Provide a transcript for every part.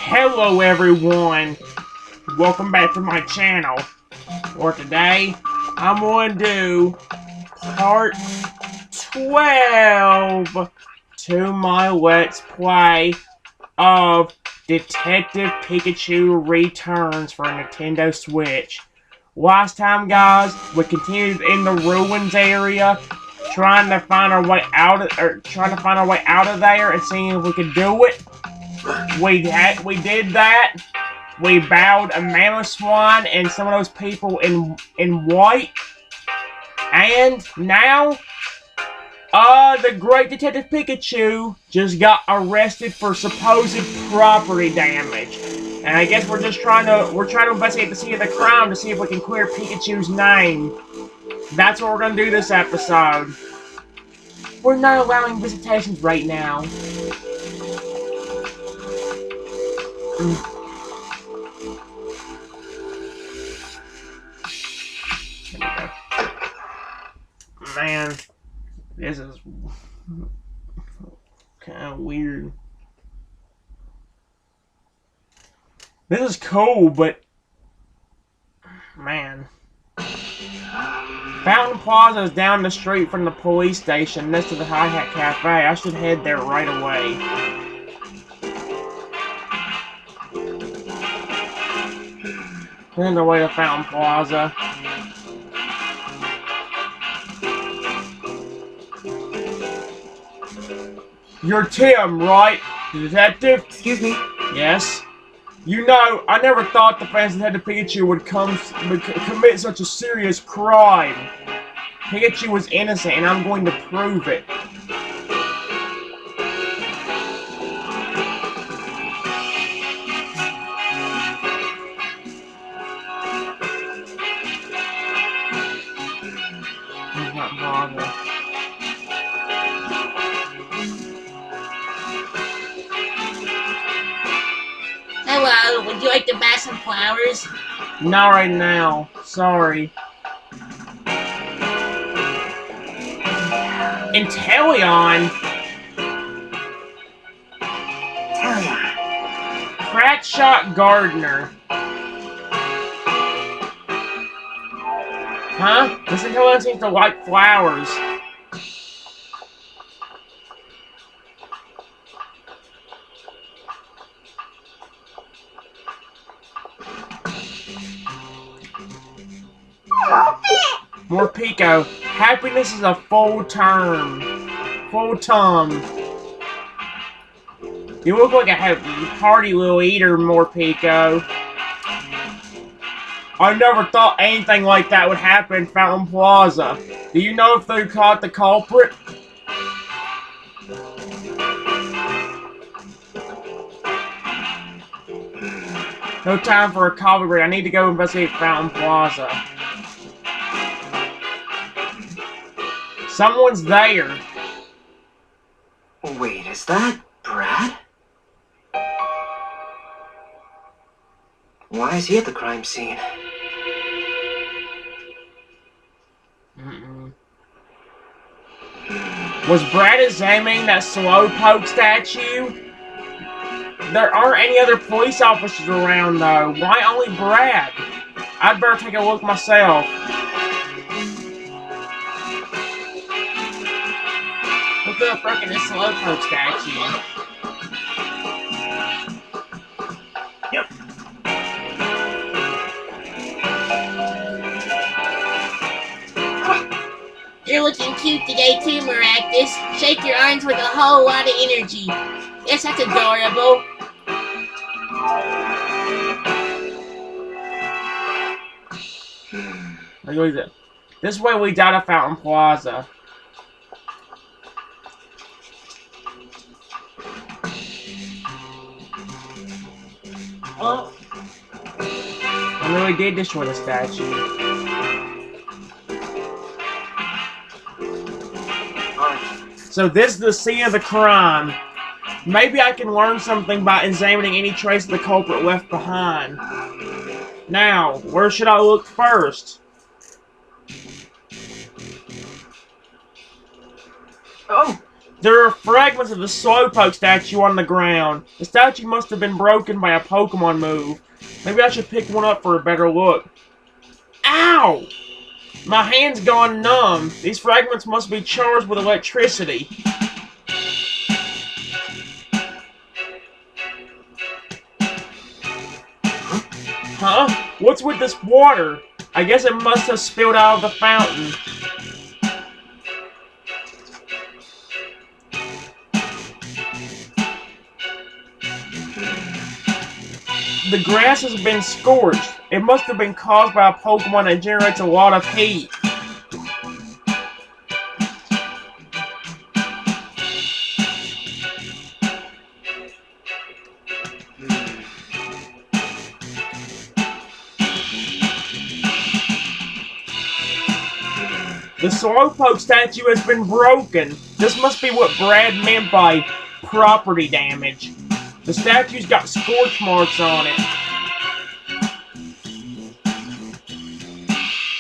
Hello everyone, welcome back to my channel. For today, I'm going to do part 12 to my Let's Play of Detective Pikachu Returns for Nintendo Switch. Last time, guys, we continued in the ruins area, trying to find our way out of there and seeing if we could do it. We did that. We bowed a mammoth swan and some of those people in white. And now, the great Detective Pikachu just got arrested for supposed property damage. And I guess we're trying to investigate the scene of the crime to see if we can clear Pikachu's name. That's what we're gonna do this episode. We're not allowing visitations right now. Man, this is kind of weird. This is cool, but man. Fountain Plaza is down the street from the police station next to the Hi-Hat Cafe. I should head there right away. Here's the way to Fountain Plaza. You're Tim, right? The detective? Excuse me? Yes? You know, I never thought the fans of Detective Pikachu would commit such a serious crime. Pikachu was innocent, and I'm going to prove it. He's not bothered. Hello, would you like to buy some flowers? Not right now. Sorry. Inteleon? Crack Shot Gardener. Huh? This Inteleon seems to like flowers. More Pico. Happiness is a full term. Full tum. You look like a hearty little eater, More Pico. I never thought anything like that would happen in Fountain Plaza. Do you know if they caught the culprit? No time for a coffee break. I need to go investigate Fountain Plaza. Someone's there. Wait, is that Brad? Why is he at the crime scene? Was Brad examining that Slowpoke statue? There aren't any other police officers around, though. Why only Brad? I'd better take a look myself. Look up freaking this Slowpoke statue. Yep. You're looking cute today too, Maractus. Shake your arms with a whole lot of energy. Yes, that's adorable. Look at that. This way we died at Fountain Plaza. Oh. I really did destroy the statue. So this is the scene of the crime. Maybe I can learn something by examining any trace of the culprit left behind. Now, where should I look first? Oh, There are fragments of the Slowpoke statue on the ground. The statue must have been broken by a Pokemon move. Maybe I should pick one up for a better look. Ow! My hand's gone numb. These fragments must be charged with electricity. Huh? What's with this water? I guess it must have spilled out of the fountain. The grass has been scorched. It must have been caused by a Pokemon that generates a lot of heat. The Slowpoke statue has been broken. This must be what Brad meant by property damage. The statue's got scorch marks on it.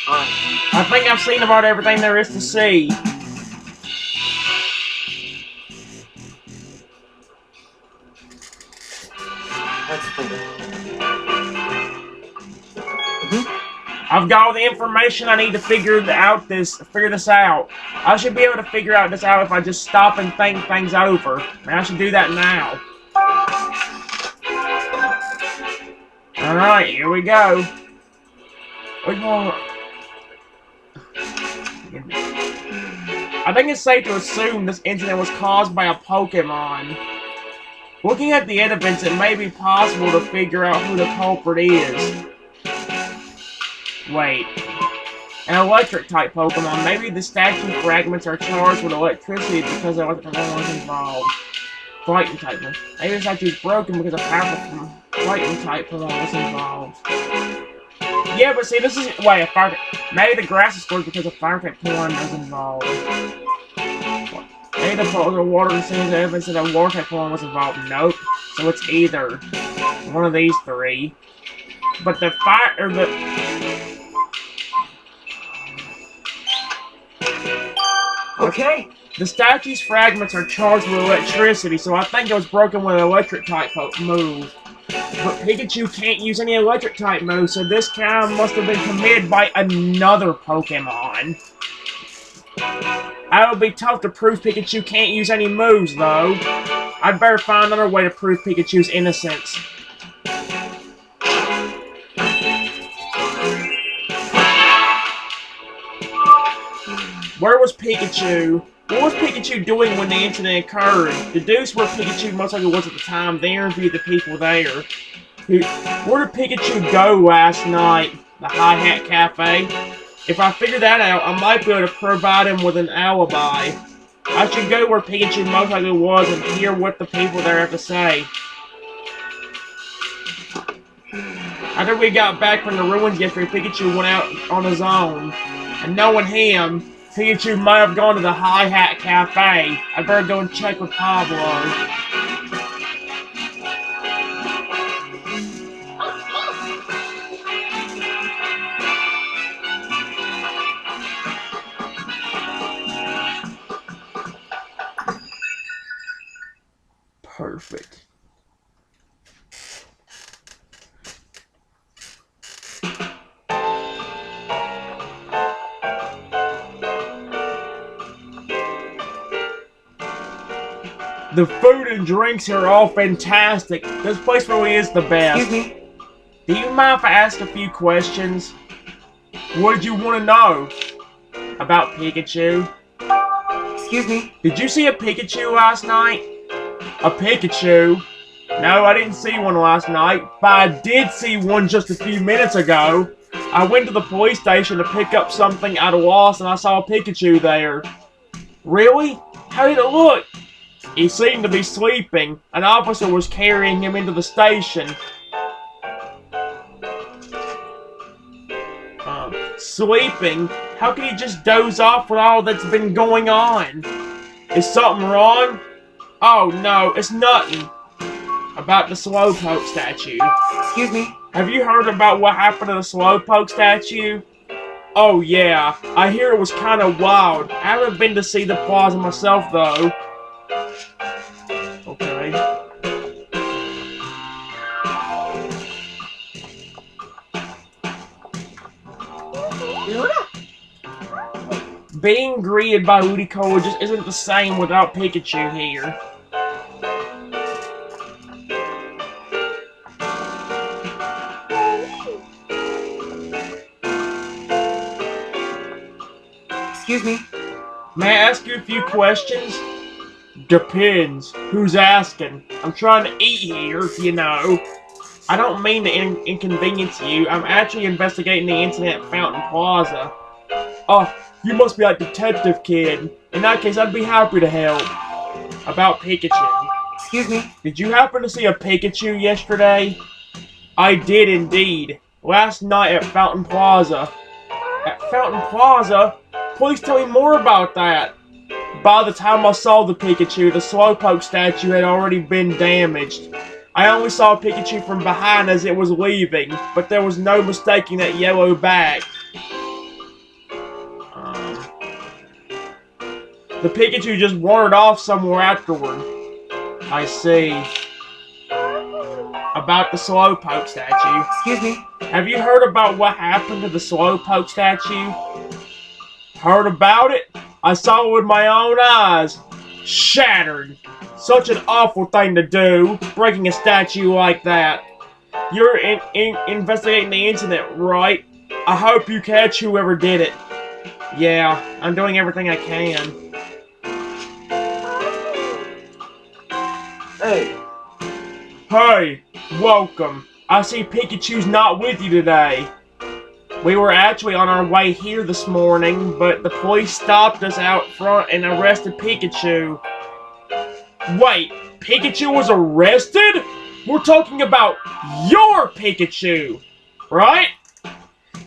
I think I've seen about everything there is to see. I've got all the information I need to figure this out. I should be able to figure this out if I just stop and think things over. And I should do that now. Alright, here we go. I think it's safe to assume this incident was caused by a Pokemon. Looking at the evidence, it may be possible to figure out who the culprit is. Wait. An electric-type Pokemon. Maybe the statue fragments are charged with electricity because electric Pokemon was involved. Fighting-type one. Maybe the statue is broken because a powerful fighting-type Pokemon was involved. Yeah, but see, this is... Wait, a fire... Maybe the grass is scorched because a fire-type Pokemon was involved. Maybe the water and sand evidence that a water-type Pokemon was involved. Nope. So it's either one of these three. But the fire... Or the... Okay. The statue's fragments are charged with electricity, so I think it was broken with an electric-type move. But Pikachu can't use any electric-type moves, so this crime must have been committed by another Pokemon. It would be tough to prove Pikachu can't use any moves, though. I'd better find another way to prove Pikachu's innocence. Where was Pikachu? What was Pikachu doing when the incident occurred? Deduce where Pikachu most likely was at the time, then interview the people there. Where did Pikachu go last night? The Hi-Hat Cafe? If I figure that out, I might be able to provide him with an alibi. I should go where Pikachu most likely was and hear what the people there have to say. After we got back from the ruins yesterday, Pikachu went out on his own. And knowing him, Pikachu might have gone to the Hi-Hat Cafe. I better go and check with Pablo. Perfect. The food and drinks here are all fantastic. This place really is the best. Excuse me? Do you mind if I ask a few questions? What did you want to know? About Pikachu? Excuse me? Did you see a Pikachu last night? A Pikachu? No, I didn't see one last night, but I did see one just a few minutes ago. I went to the police station to pick up something I'd lost and I saw a Pikachu there. Really? How did it look? He seemed to be sleeping. An officer was carrying him into the station. Sleeping? How could he just doze off with all that's been going on? Is something wrong? Oh no, it's nothing. About the Slowpoke statue. Excuse me? Have you heard about what happened to the Slowpoke statue? Oh yeah, I hear it was kinda wild. I haven't been to see the plaza myself though. being greeted by Ludicolo just isn't the same without Pikachu here. Excuse me. May I ask you a few questions? Depends. Who's asking? I'm trying to eat here, you know. I don't mean to inconvenience you. I'm actually investigating the incident at Fountain Plaza. Oh, you must be like Detective Kid. In that case, I'd be happy to help. About Pikachu. Excuse me. Did you happen to see a Pikachu yesterday? I did indeed. Last night at Fountain Plaza. At Fountain Plaza? Please tell me more about that. By the time I saw the Pikachu, the Slowpoke statue had already been damaged. I only saw Pikachu from behind as it was leaving, but there was no mistaking that yellow bag. The Pikachu just wandered off somewhere afterward. I see. About the Slowpoke statue. Excuse me. Have you heard about what happened to the Slowpoke statue? Heard about it? I saw it with my own eyes. Shattered. Such an awful thing to do, breaking a statue like that. You're investigating the incident, right? I hope you catch whoever did it. Yeah, I'm doing everything I can. Hey. Hey, welcome. I see Pikachu's not with you today. We were actually on our way here this morning, but the police stopped us out front and arrested Pikachu. Wait, Pikachu was arrested? We're talking about your Pikachu, right?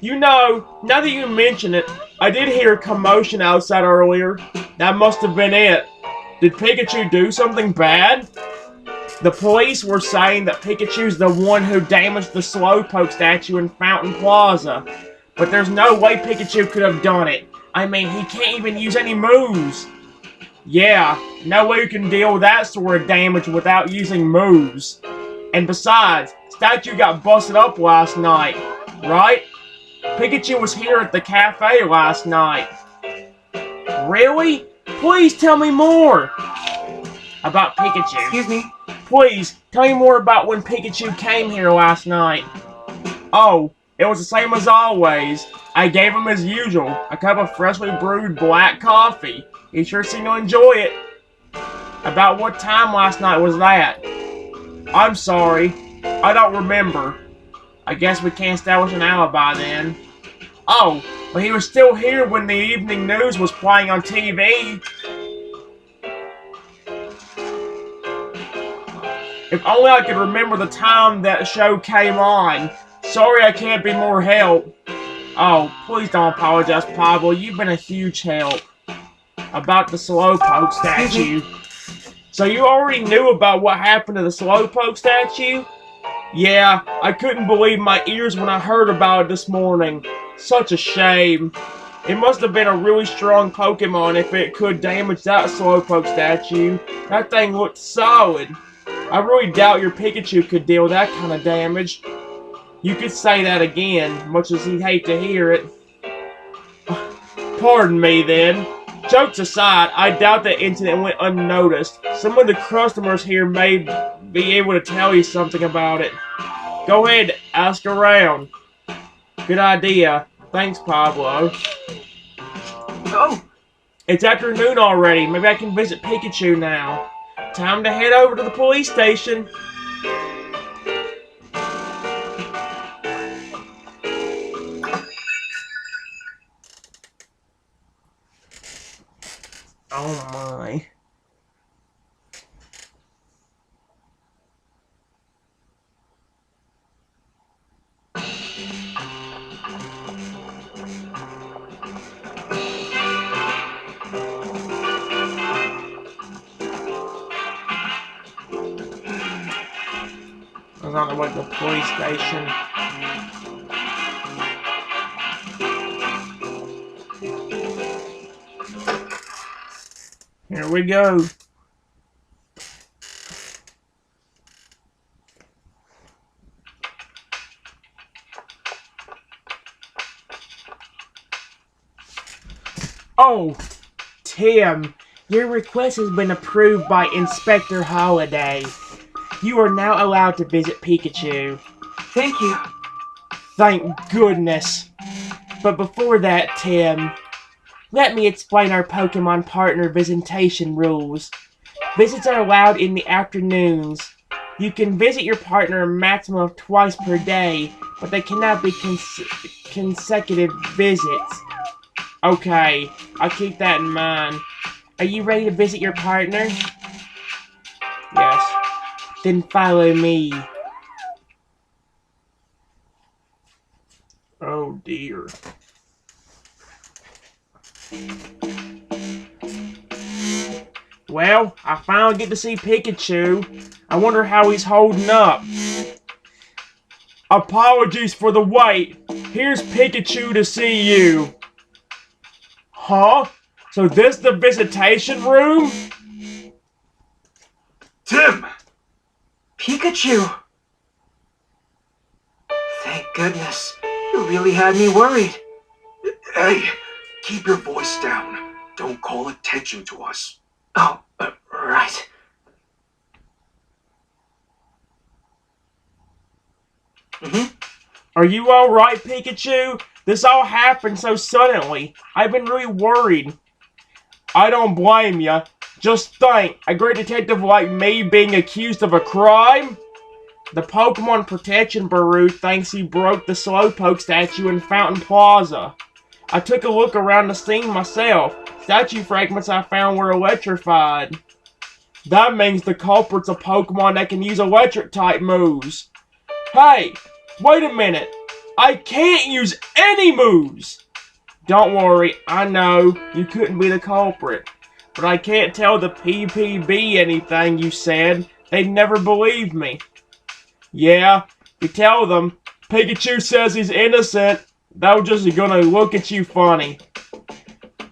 You know, now that you mention it, I did hear a commotion outside earlier. That must have been it. Did Pikachu do something bad? The police were saying that Pikachu's the one who damaged the Slowpoke statue in Fountain Plaza. But there's no way Pikachu could have done it. I mean, he can't even use any moves. Yeah, no way you can deal with that sort of damage without using moves. And besides, statue got busted up last night, right? Pikachu was here at the cafe last night. Really? Please tell me more about Pikachu. Excuse me. Please, tell me more about when Pikachu came here last night. Oh, it was the same as always. I gave him as usual, a cup of freshly brewed black coffee. He sure seemed to enjoy it. About what time last night was that? I'm sorry, I don't remember. I guess we can't establish an alibi then. Oh, but he was still here when the evening news was playing on TV. If only I could remember the time that show came on. Sorry I can't be more help. Oh, please don't apologize, Pablo. You've been a huge help. About the Slowpoke statue. So you already knew about what happened to the Slowpoke statue? Yeah, I couldn't believe my ears when I heard about it this morning. Such a shame. It must have been a really strong Pokemon if it could damage that Slowpoke statue. That thing looked solid. I really doubt your Pikachu could deal that kind of damage. You could say that again, much as he'd hate to hear it. Pardon me, then. Jokes aside, I doubt the incident went unnoticed. Some of the customers here may be able to tell you something about it. Go ahead, ask around. Good idea. Thanks, Pablo. Oh. It's afternoon already. Maybe I can visit Pikachu now. Time to head over to the police station. Oh my. I was on the way to the police station. Here we go. Oh, Tim, your request has been approved by Inspector Holiday. You are now allowed to visit Pikachu. Thank you. Thank goodness. But before that, Tim, let me explain our Pokemon partner visitation rules. Visits are allowed in the afternoons. You can visit your partner a maximum of twice per day, but they cannot be consecutive visits. Okay, I'll keep that in mind. Are you ready to visit your partner? Yes. Then follow me. Oh dear. Well, I finally get to see Pikachu. I wonder how he's holding up. Apologies for the wait. Here's Pikachu to see you. Huh? So this the visitation room? Tim! Pikachu! Thank goodness. You really had me worried. Hey, keep your voice down. Don't call attention to us. Oh, right. Are you alright, Pikachu? This all happened so suddenly. I've been really worried. I don't blame ya. Just think, a great detective like me being accused of a crime? The Pokemon Protection Bureau thinks he broke the Slowpoke statue in Fountain Plaza. I took a look around the scene myself. Statue fragments I found were electrified. That means the culprit's a Pokemon that can use electric-type moves. Hey, wait a minute. I can't use any moves! Don't worry, I know you couldn't be the culprit. But I can't tell the PPB anything you said. They'd never believe me. Yeah, if you tell them Pikachu says he's innocent, they're just gonna look at you funny.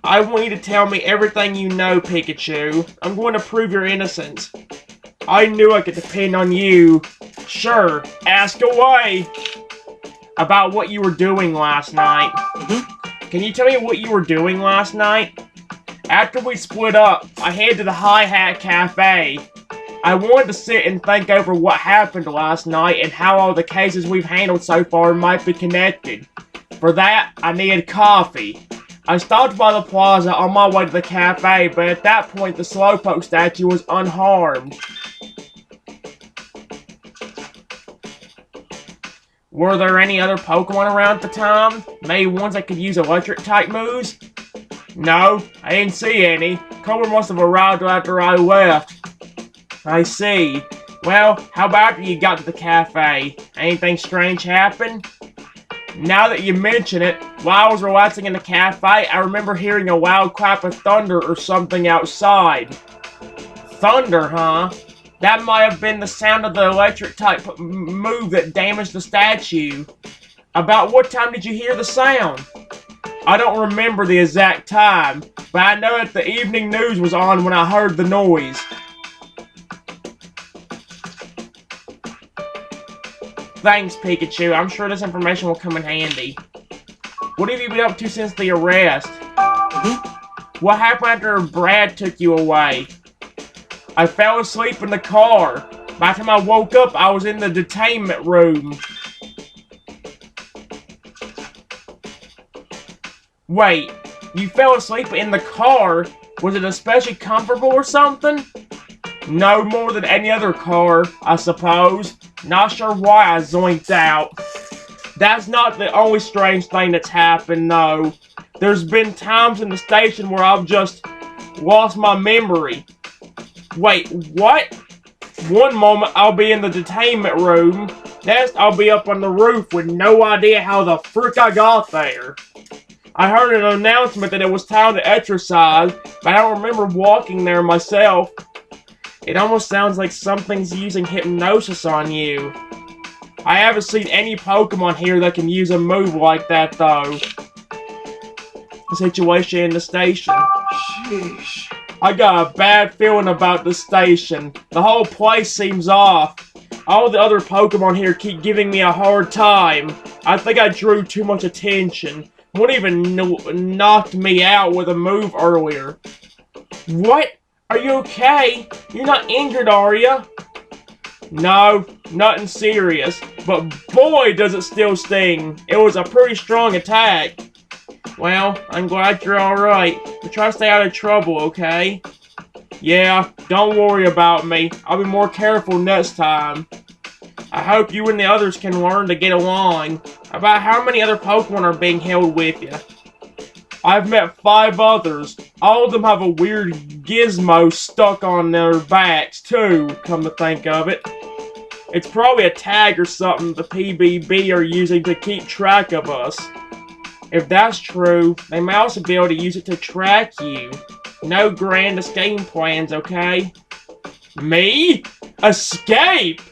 I want you to tell me everything you know, Pikachu. I'm going to prove your innocence. I knew I could depend on you. Sure, ask away. About what you were doing last night. Can you tell me what you were doing last night? After we split up, I headed to the Hi Hat Cafe. I wanted to sit and think over what happened last night and how all the cases we've handled so far might be connected. For that, I needed coffee. I stopped by the plaza on my way to the cafe, but at that point the Slowpoke statue was unharmed. Were there any other Pokemon around at the time? Maybe ones that could use electric-type moves? No, I didn't see any. Cobra must have arrived after I left. I see. Well, how about after you got to the cafe? Anything strange happen? Now that you mention it, while I was relaxing in the cafe, I remember hearing a loud clap of thunder or something outside. Thunder, huh? That might have been the sound of the electric-type move that damaged the statue. About what time did you hear the sound? I don't remember the exact time, but I know that the evening news was on when I heard the noise. Thanks, Pikachu. I'm sure this information will come in handy. What have you been up to since the arrest? What happened after Brad took you away? I fell asleep in the car. By the time I woke up, I was in the detainment room. Wait, you fell asleep in the car? Was it especially comfortable or something? No more than any other car, I suppose. Not sure why I zoinked out. That's not the only strange thing that's happened, though. There's been times in the station where I've just lost my memory. Wait, what? One moment I'll be in the detainment room. Next I'll be up on the roof with no idea how the frick I got there. I heard an announcement that it was time to exercise, but I don't remember walking there myself. It almost sounds like something's using hypnosis on you. I haven't seen any Pokemon here that can use a move like that, though. The situation in the station. Sheesh. I got a bad feeling about the station. The whole place seems off. All the other Pokemon here keep giving me a hard time. I think I drew too much attention. One even knocked me out with a move earlier. What? Are you okay? You're not injured, are you? No, nothing serious. But boy, does it still sting. It was a pretty strong attack. Well, I'm glad you're alright. But try to stay out of trouble, okay? Yeah, don't worry about me. I'll be more careful next time. I hope you and the others can learn to get along. About how many other Pokemon are being held with you? I've met 5 others. All of them have a weird gizmo stuck on their backs, too, come to think of it. It's probably a tag or something the PBB are using to keep track of us. If that's true, they might also be able to use it to track you. No grand escape plans, okay? Me? Escape?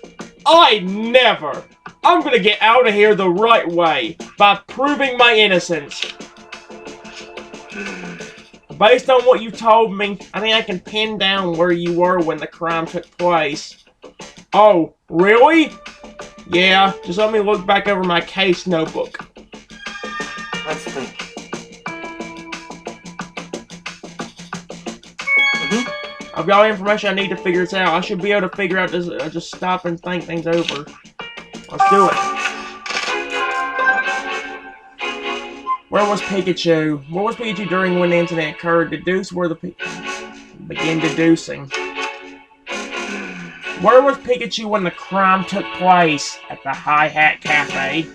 I never! I'm gonna get out of here the right way, by proving my innocence. Based on what you told me, I think I can pin down where you were when the crime took place. Oh, really? Yeah, just let me look back over my case notebook. Let's think. I've got all the information I need to figure this out. I should be able to figure out this. Just stop and think things over. Let's do it. Where was Pikachu? Where was Pikachu during when the incident occurred? Deduce where the begin deducing. Where was Pikachu when the crime took place? At the Hi-Hat Cafe.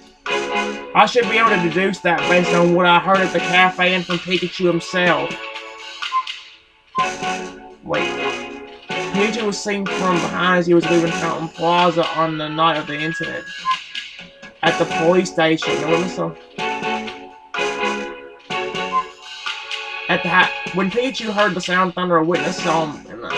I should be able to deduce that based on what I heard at the cafe and from Pikachu himself. Wait. Pikachu was seen from behind as he was leaving Fountain Plaza on the night of the incident. At the police station. When Pikachu heard the sound of thunder, a witness saw him in the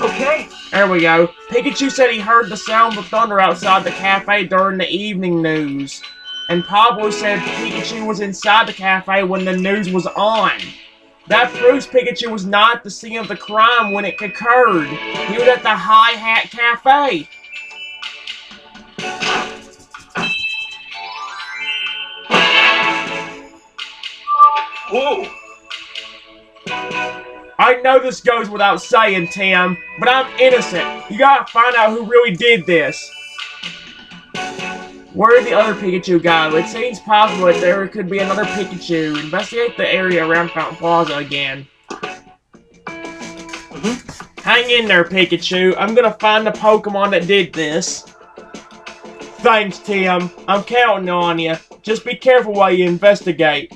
Okay. There we go. Pikachu said he heard the sound of thunder outside the cafe during the evening news. And Pablo said Pikachu was inside the cafe when the news was on. That proves Pikachu was not at the scene of the crime when it occurred. He was at the Hi-Hat Cafe. Whoa! I know this goes without saying, Tim, but I'm innocent. You gotta find out who really did this. Where did the other Pikachu go? It seems possible that there could be another Pikachu. Investigate the area around Fountain Plaza again. Hang in there, Pikachu. I'm gonna find the Pokemon that did this. Thanks, Tim. I'm counting on you. Just be careful while you investigate.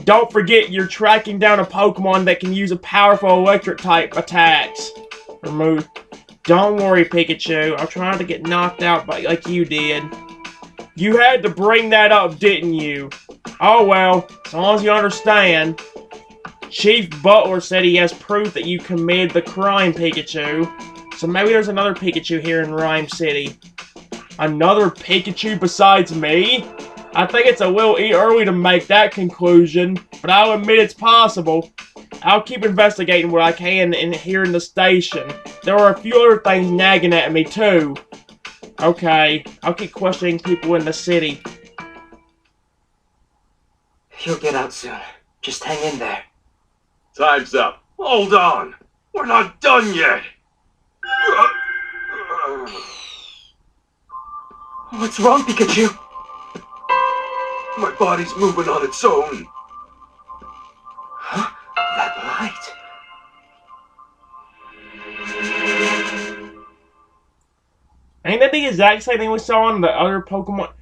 Don't forget you're tracking down a Pokemon that can use a powerful electric-type attacks. Remove. Don't worry, Pikachu. I'll try not to get knocked out like you did. You had to bring that up, didn't you? Oh well, as long as you understand. Chief Butler said he has proof that you committed the crime, Pikachu. So maybe there's another Pikachu here in Rhyme City. Another Pikachu besides me? I think it's a little early to make that conclusion, but I'll admit it's possible. I'll keep investigating what I can here in the station. There are a few other things nagging at me, too. Okay, I'll keep questioning people in the city. He'll get out soon. Just hang in there. Time's up. Hold on. We're not done yet. What's wrong, Pikachu? My body's moving on its own. Huh? That light. Ain't that the exact same thing we saw on the other Pokemon?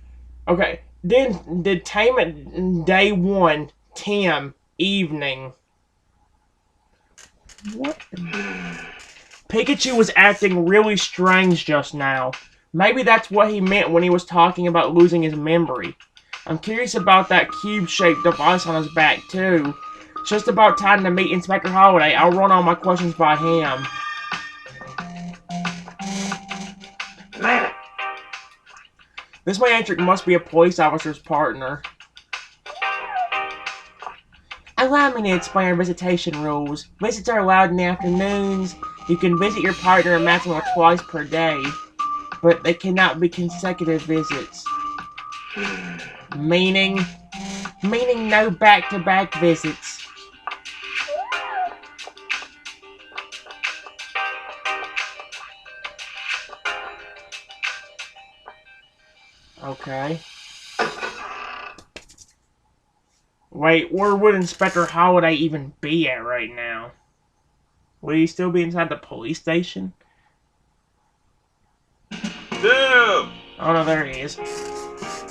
Okay, did Tame it day 1, Tim, evening. What? Pikachu was acting really strange just now. Maybe that's what he meant when he was talking about losing his memory. I'm curious about that cube-shaped device on his back, too. It's just about time to meet Inspector Holiday. I'll run all my questions by him. Man. This Mantric must be a police officer's partner. Allow me to explain our visitation rules. Visits are allowed in the afternoons. You can visit your partner a maximum of twice per day, but they cannot be consecutive visits. Meaning no back-to-back visits. Okay. Wait, where would Inspector Holiday even be at right now? Would he still be inside the police station? Tim! Oh no, there he is.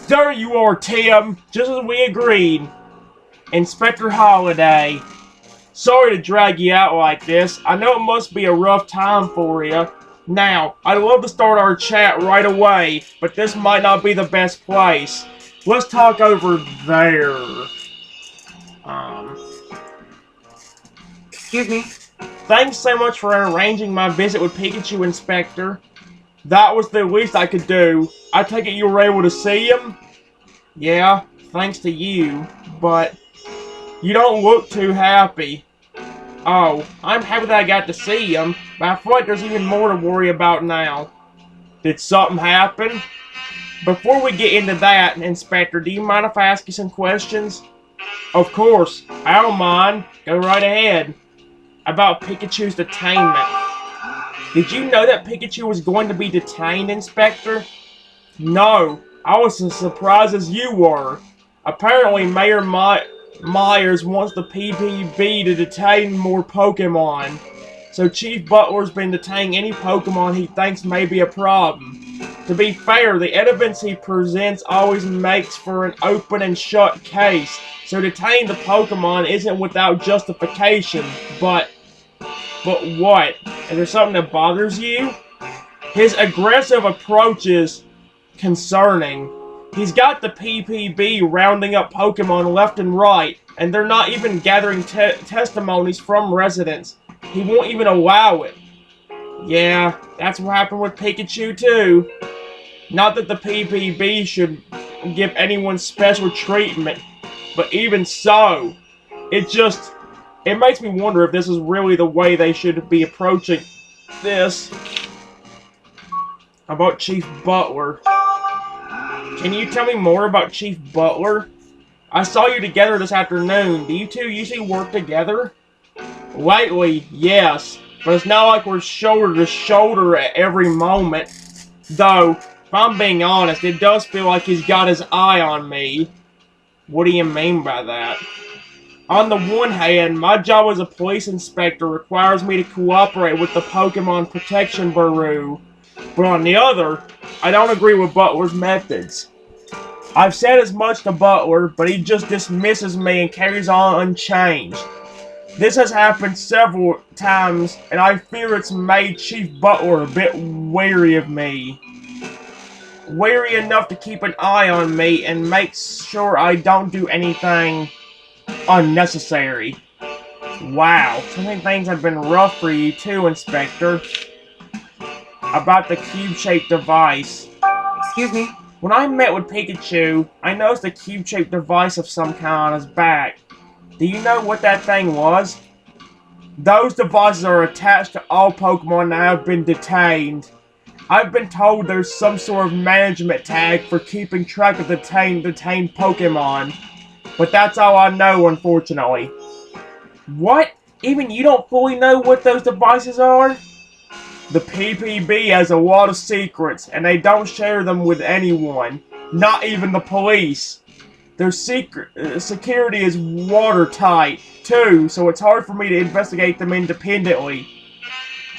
There you are, Tim! Just as we agreed. Inspector Holiday. Sorry to drag you out like this. I know it must be a rough time for you. Now, I'd love to start our chat right away, but this might not be the best place. Let's talk over there. Excuse me? Thanks so much for arranging my visit with Pikachu, Inspector. That was the least I could do. I take it you were able to see him? Yeah, thanks to you, but you don't look too happy. Oh, I'm happy that I got to see him, but I feel like there's even more to worry about now. Did something happen? Before we get into that, Inspector, do you mind if I ask you some questions? Of course, I don't mind. Go right ahead. About Pikachu's detainment. Did you know that Pikachu was going to be detained, Inspector? No, I was as surprised as you were. Apparently, Mayor Myers wants the PPB to detain more Pokemon. So Chief Butler's been detaining any Pokemon he thinks may be a problem. To be fair, the evidence he presents always makes for an open and shut case. So detaining the Pokemon isn't without justification, but what? Is there something that bothers you? His aggressive approach is concerning. He's got the PPB rounding up Pokemon left and right, and they're not even gathering testimonies from residents. He won't even allow it. Yeah, that's what happened with Pikachu too. Not that the PPB should give anyone special treatment, but even so, it makes me wonder if this is really the way they should be approaching this. About Chief Butler. Can you tell me more about Chief Butler? I saw you together this afternoon. Do you two usually work together? Lately, yes. But it's not like we're shoulder to shoulder at every moment. Though, if I'm being honest, it does feel like he's got his eye on me. What do you mean by that? On the one hand, my job as a police inspector requires me to cooperate with the Pokemon Protection Bureau. But on the other, I don't agree with Butler's methods. I've said as much to Butler, but he just dismisses me and carries on unchanged. This has happened several times, and I fear it's made Chief Butler a bit wary of me. Wary enough to keep an eye on me and make sure I don't do anything unnecessary. Wow, so many things have been rough for you too, Inspector. About the cube-shaped device. Excuse me? When I met with Pikachu, I noticed a cube-shaped device of some kind on his back. Do you know what that thing was? Those devices are attached to all Pokemon that have been detained. I've been told there's some sort of management tag for keeping track of detained Pokemon. But that's all I know, unfortunately. What? Even you don't fully know what those devices are? The PPB has a lot of secrets, and they don't share them with anyone. Not even the police. Their security is watertight, too, so it's hard for me to investigate them independently.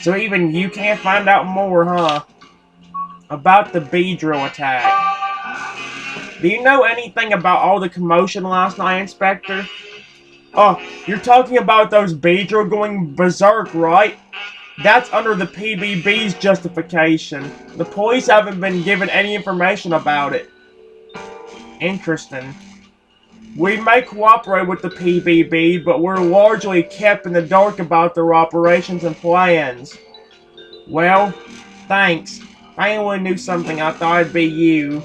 So even you can't find out more, huh? About the Beedrill attack. Do you know anything about all the commotion last night, Inspector? Oh, you're talking about those Beedrill going berserk, right? That's under the PBB's justification. The police haven't been given any information about it. Interesting. We may cooperate with the PBB, but we're largely kept in the dark about their operations and plans. Well, thanks. If I only knew something, I thought it'd be you.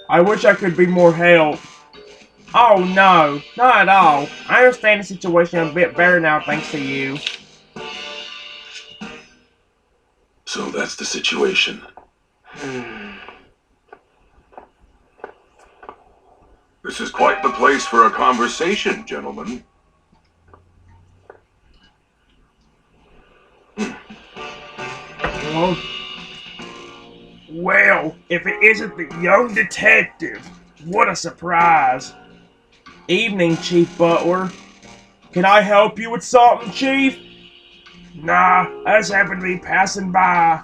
I wish I could be more help. Oh no, not at all. I understand the situation a bit better now thanks to you. So that's the situation. This is quite the place for a conversation, gentlemen. Well, if it isn't the young detective, what a surprise. Evening, Chief Butler. Can I help you with something, Chief? Nah, I just happen to be passing by.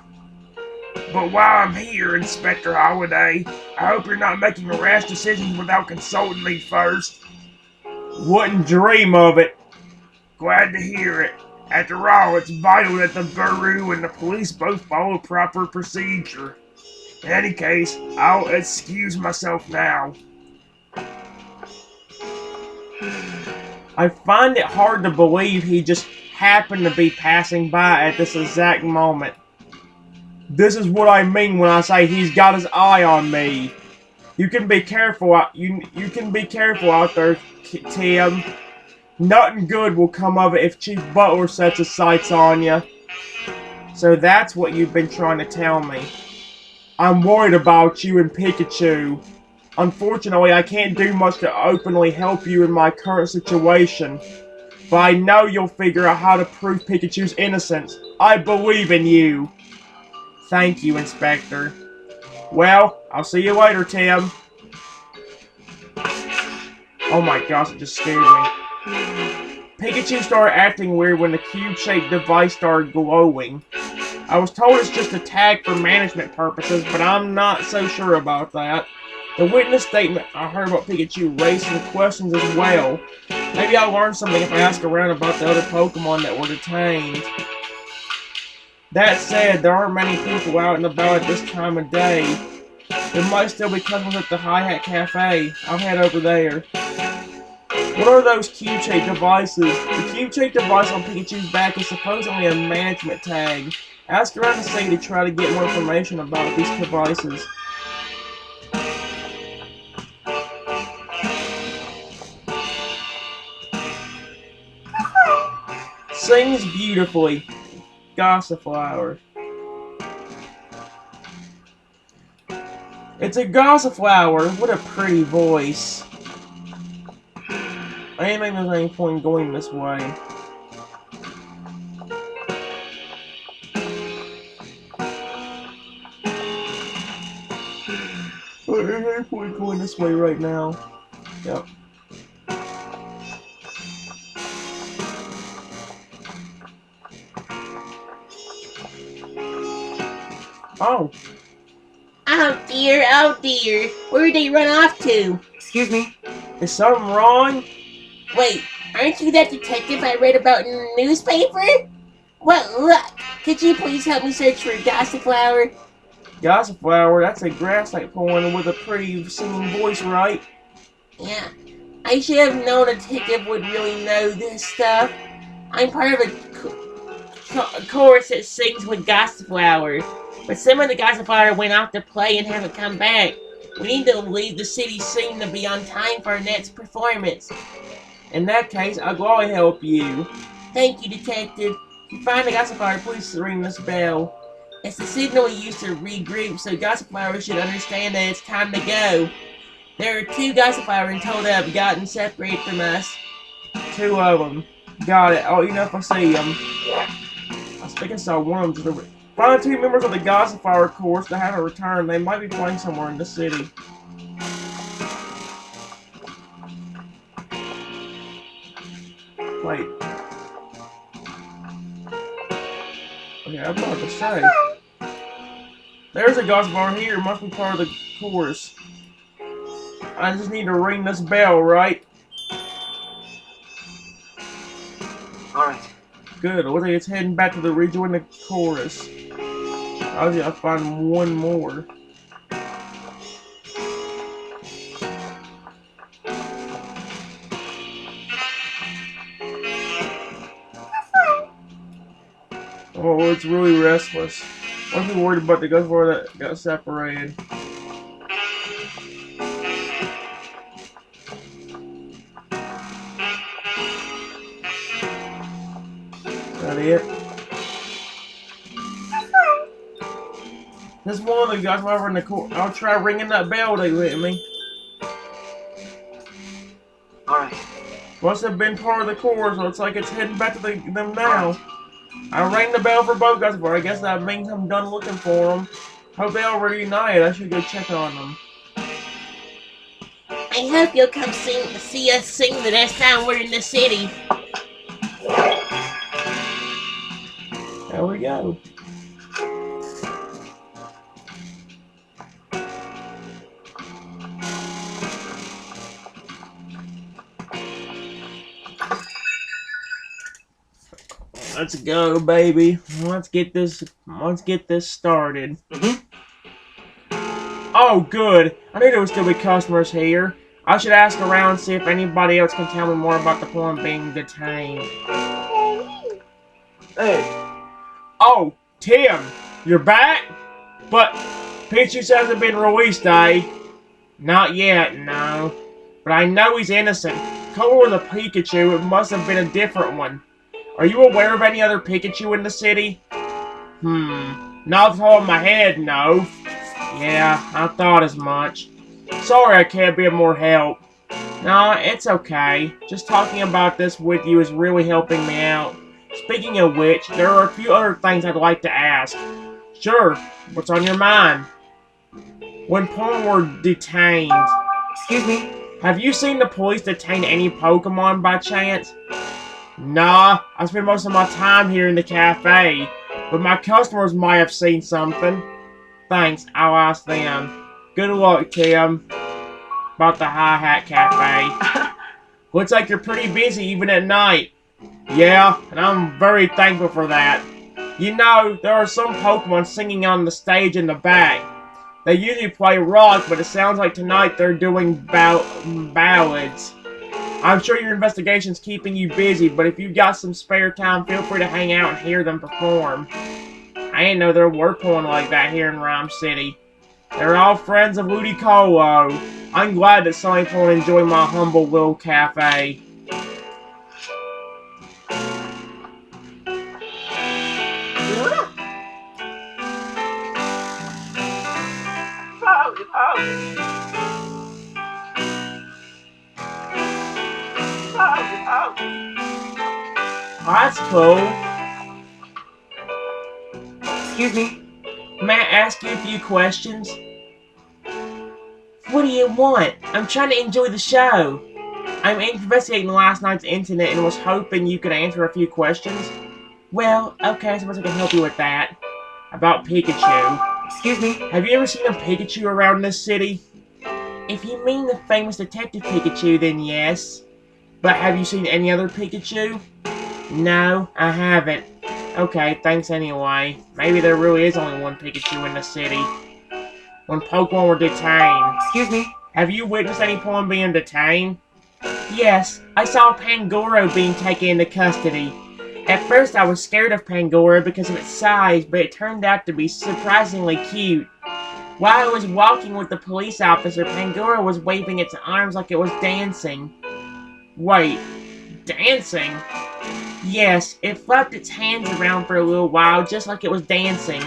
But while I'm here, Inspector Holliday, I hope you're not making rash decisions without consulting me first. Wouldn't dream of it. Glad to hear it. After all, it's vital that the Bureau and the police both follow proper procedure. In any case, I'll excuse myself now. I find it hard to believe he just happened to be passing by at this exact moment. This is what I mean when I say he's got his eye on me. You can be careful. You can be careful out there, Tim. Nothing good will come of it if Chief Butler sets his sights on you. So that's what you've been trying to tell me. I'm worried about you and Pikachu. Unfortunately, I can't do much to openly help you in my current situation. But I know you'll figure out how to prove Pikachu's innocence. I believe in you. Thank you, Inspector. Well, I'll see you later, Tim. Oh my gosh, it just scared me. Pikachu started acting weird when the cube-shaped device started glowing. I was told it's just a tag for management purposes, but I'm not so sure about that. The witness statement I heard about Pikachu raised some questions as well. Maybe I'll learn something if I ask around about the other Pokemon that were detained. That said, there aren't many people out and about at this time of day. There might still be customers at the Hi-Hat Cafe. I'll head over there. What are those cube-shaped devices? The cube-shaped device on Pikachu's back is supposedly a management tag. Ask around the city to try to get more information about these devices. Sings beautifully. Gossiflower. It's a Gossiflower. What a pretty voice. I didn't think there's any point in going this way. There's no point in going this way right now. Yep. Oh. Oh dear, oh dear. Where'd they run off to? Excuse me? Is something wrong? Wait, aren't you that detective I read about in the newspaper? What luck! Could you please help me search for Gossiflower? Gossiflower, that's a grass-like one with a pretty singing voice, right? Yeah, I should have known a detective would really know this stuff. I'm part of a chorus that sings with Gossiflower. But some of the Gossiflower went off to play and haven't come back. We need to leave the city soon to be on time for our next performance. In that case, I'll gladly help you. Thank you, Detective. If you find the Gossiflower, please ring this bell. It's the signal we use to regroup, so Gossiflower should understand that it's time to go. There are 2 Gossiflower in total that have gotten separated from us. 2 of them. Got it. I'll let you know if I see them. I think I saw one of them. Find 2 members of the Gossiflower course that haven't returned. They might be playing somewhere in the city. Wait. Okay, I'm about to say. There's a Gossiflower here. It must be part of the course. I just need to ring this bell, right? Alright. Good. Looks like it's heading back to the rejoin the chorus. I'll just gotta find one more. Oh, it's really restless. I'm just worried about the Gossiflower that got separated. Is that it? There's one of the Gossiflower in the court. I'll try ringing that bell they let me. Must have been part of the course, so it's like it's heading back to them now. I rang the bell for both guys, but I guess that means I'm done looking for them. Hope they all reunited. I should go check on them. I hope you'll come see us sing the next time we're in the city. There we go. Let's go, baby. Let's get this started. Oh, good. I knew there would still be customers here. I should ask around and see if anybody else can tell me more about the pawn being detained. Hey. Oh, Tim, you're back? But Peaches hasn't been released, eh? Not yet, no. But I know he's innocent. Color the Pikachu, it must have been a different one. Are you aware of any other Pikachu in the city? Not off the top of my head, no. Yeah, I thought as much. Sorry I can't be of more help. No, it's okay. Just talking about this with you is really helping me out. Speaking of which, there are a few other things I'd like to ask. Sure, what's on your mind? When Pawn were detained... Excuse me? Have you seen the police detain any Pokemon by chance? Nah, I spend most of my time here in the cafe, but my customers might have seen something. Thanks, I'll ask them. Good luck, Tim. About the Hi-Hat Cafe. Looks like you're pretty busy even at night. Yeah, and I'm very thankful for that. You know, there are some Pokemon singing on the stage in the back. They usually play rock, but it sounds like tonight they're doing ballads. I'm sure your investigation's keeping you busy, but if you've got some spare time, feel free to hang out and hear them perform. I didn't know there were porn like that here in Rhyme City. They're all friends of Ludicolo. I'm glad that some people enjoy my humble little cafe. That's cool. Excuse me? May I ask you a few questions? What do you want? I'm trying to enjoy the show. I'm investigating last night's incident and was hoping you could answer a few questions. Well, Okay, I suppose I can help you with that. About Pikachu. Excuse me? Have you ever seen a Pikachu around this city? if you mean the famous Detective Pikachu, then yes. But have you seen any other Pikachu? No, I haven't. Okay, thanks anyway. Maybe there really is only one Pikachu in the city. When Pokemon were detained. Excuse me? Have you witnessed any Pokemon being detained? Yes, I saw Pangoro being taken into custody. At first I was scared of Pangoro because of its size, but it turned out to be surprisingly cute. While I was walking with the police officer, Pangoro was waving its arms like it was dancing. Wait, dancing? Yes, it flapped its hands around for a little while, just like it was dancing.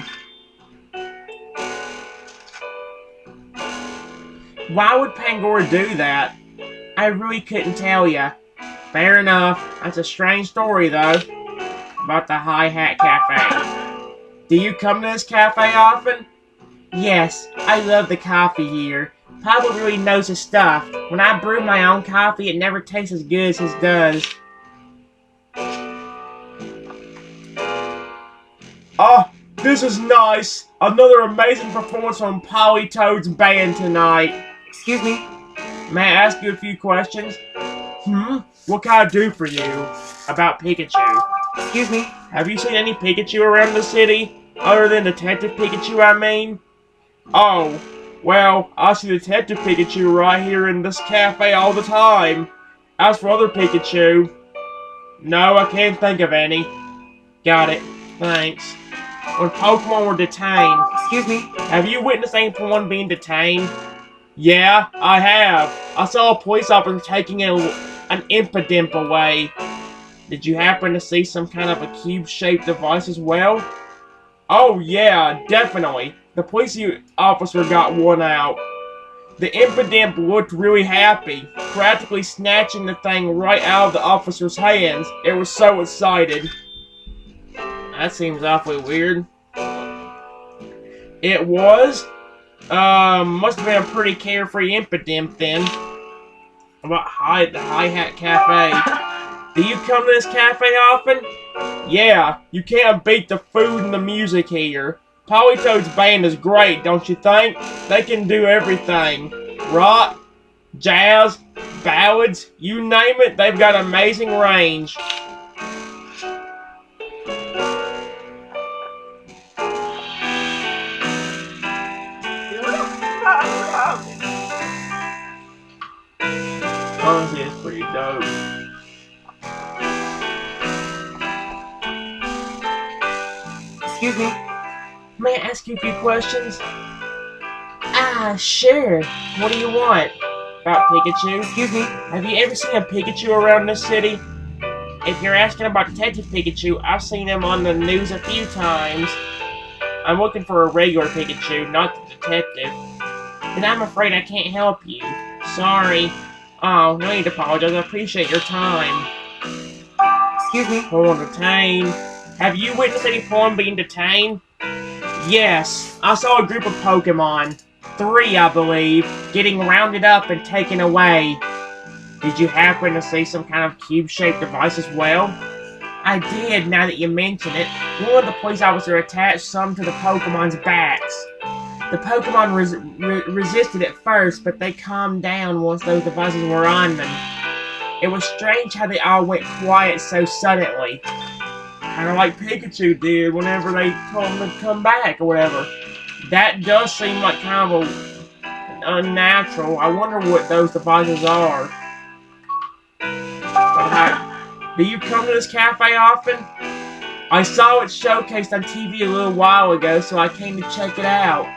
Why would Pangoro do that? I really couldn't tell ya. Fair enough. That's a strange story, though. About the Hi-Hat Cafe. Do you come to this cafe often? Yes, I love the coffee here. Papa really knows his stuff. When I brew my own coffee, it never tastes as good as his does. Oh, this is nice. Another amazing performance from Politoad's band tonight. Excuse me? May I ask you a few questions? What can I do for you? About Pikachu. Excuse me? Have you seen any Pikachu around the city? Other than Detective Pikachu, I mean? Oh, well, I see Detective Pikachu right here in this cafe all the time. As for other Pikachu, no, I can't think of any. Got it. Thanks. When Pokemon were detained... Excuse me? Have you witnessed anyone being detained? Yeah, I have. I saw a police officer taking an Impidimp away. Did you happen to see some kind of a cube-shaped device as well? Oh yeah, definitely. The police officer got one out. The impidimp looked really happy, practically snatching the thing right out of the officer's hands. It was so excited. That seems awfully weird. It was? Must have been a pretty carefree impidimp then. About the Hi-Hat Cafe. Do you come to this cafe often? Yeah, you can't beat the food and the music here. Polytoad's band is great, don't you think? They can do everything. Rock, jazz, ballads, you name it, they've got amazing range. Honestly, it's pretty dope. Excuse me. May I ask you a few questions? Sure. What do you want? About Pikachu? Excuse me. Have you ever seen a Pikachu around this city? If you're asking about Detective Pikachu, I've seen him on the news a few times. I'm looking for a regular Pikachu, not the detective. But I'm afraid I can't help you. Sorry. Oh, no need to apologize. I appreciate your time. Excuse me. Porn detained. Have you witnessed any porn being detained? Yes. I saw a group of Pokemon. 3, I believe, getting rounded up and taken away. Did you happen to see some kind of cube-shaped device as well? I did, now that you mention it. One of the police officers attached some to the Pokemon's backs. The Pokemon resisted at first, but they calmed down once those devices were on them. It was strange how they all went quiet so suddenly. Kinda like Pikachu did whenever they told him to come back or whatever. That does seem like kind of unnatural. I wonder what those devices are. But hi, do you come to this cafe often? I saw it showcased on TV a little while ago, so I came to check it out.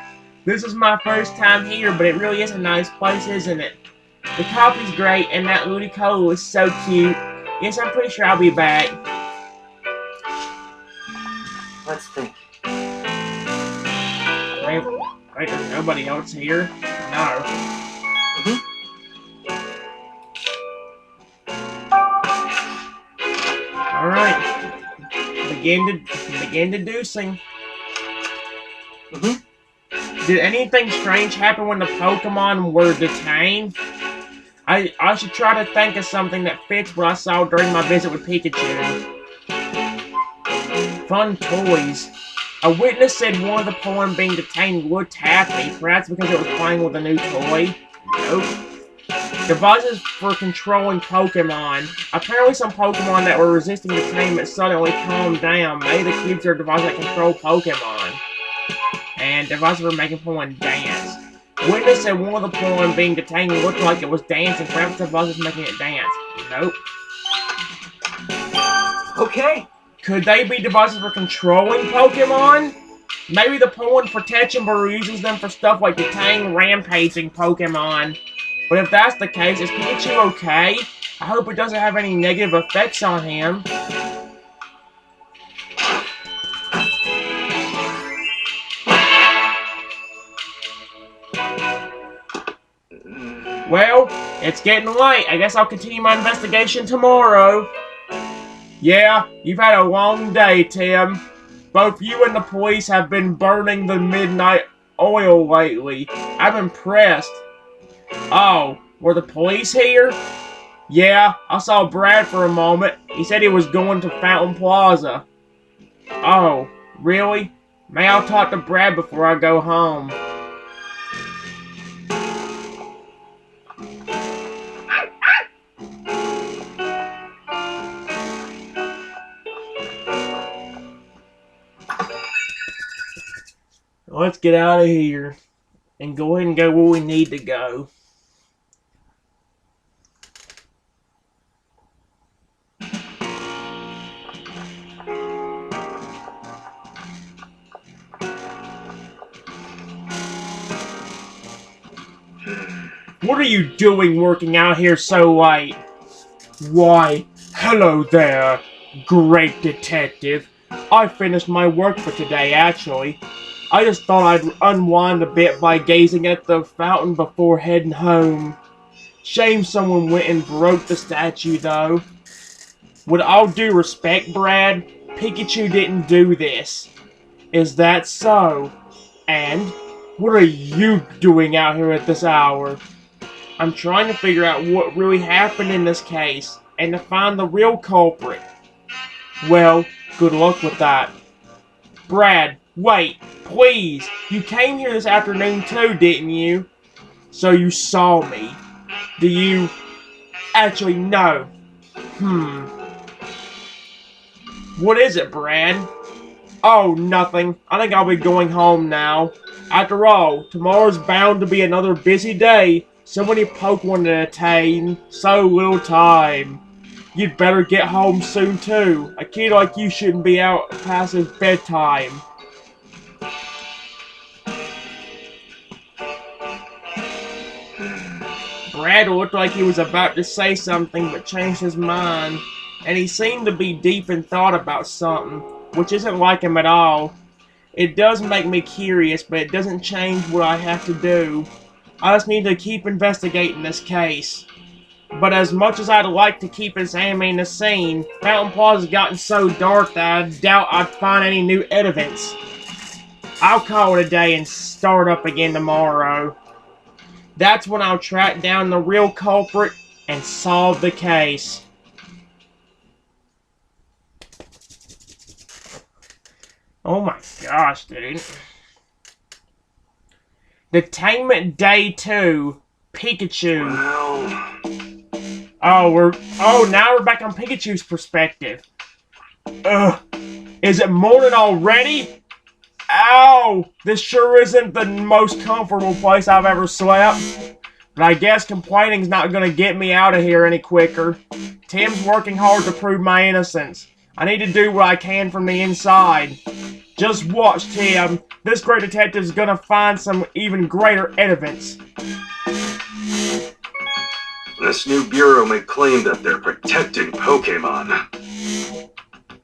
This is my first time here, but it really is a nice place, isn't it? The coffee's great, and that Ludicolo is so cute. Yes, I'm pretty sure I'll be back. Let's think. Wait, there's nobody else here? No. Alright. Begin deducing. Did anything strange happen when the Pokemon were detained? I should try to think of something that fits what I saw during my visit with Pikachu. Fun toys. A witness said one of the Pokemon being detained looked happy, perhaps because it was playing with a new toy. Nope. Devices for controlling Pokemon. Apparently some Pokemon that were resisting detainment suddenly calmed down. Maybe the cubes are devices that control Pokemon. And devices for making Pokemon dance. Witness said one of the Pokemon being detained looked like it was dancing, perhaps the devices making it dance. Nope. Okay. Could they be devices for controlling Pokemon? Maybe the Pokemon protection Burrow uses them for stuff like detaining rampaging Pokemon. But if that's the case, is Pikachu okay? I hope it doesn't have any negative effects on him. Well, it's getting late. I guess I'll continue my investigation tomorrow. Yeah, you've had a long day, Tim. Both you and the police have been burning the midnight oil lately. I'm impressed. Oh, were the police here? Yeah, I saw Brad for a moment. He said he was going to Fountain Plaza. Oh, really? May I talk to Brad before I go home? Let's get out of here and go ahead and go where we need to go. What are you doing working out here so late? Why, hello there, great detective. I finished my work for today, actually. I just thought I'd unwind a bit by gazing at the fountain before heading home. Shame someone went and broke the statue, though. With all due respect, Brad, Pikachu didn't do this. Is that so? And what are you doing out here at this hour? I'm trying to figure out what really happened in this case, and to find the real culprit. Well, good luck with that. Brad, wait, please. You came here this afternoon too, didn't you? So you saw me. Do you... Actually, no. What is it, Brad? Oh, nothing. I think I'll be going home now. After all, tomorrow's bound to be another busy day. So many Pokemon to attain, so little time. You'd better get home soon too. A kid like you shouldn't be out past his bedtime. Brad looked like he was about to say something but changed his mind. And he seemed to be deep in thought about something, which isn't like him at all. It does make me curious, but it doesn't change what I have to do. I just need to keep investigating this case. But as much as I'd like to keep examining the scene, Fountain Plaza's gotten so dark that I doubt I'd find any new evidence. I'll call it a day and start up again tomorrow. That's when I'll track down the real culprit and solve the case. Oh my gosh, dude. Detainment Day 2. Pikachu. Now we're back on Pikachu's perspective. Ugh. Is it morning already? Ow! This sure isn't the most comfortable place I've ever slept. But I guess complaining's not gonna get me out of here any quicker. Tim's working hard to prove my innocence. I need to do what I can from the inside. Just watch, Tim. This great detective's gonna find some even greater evidence. This new bureau may claim that they're protecting Pokemon,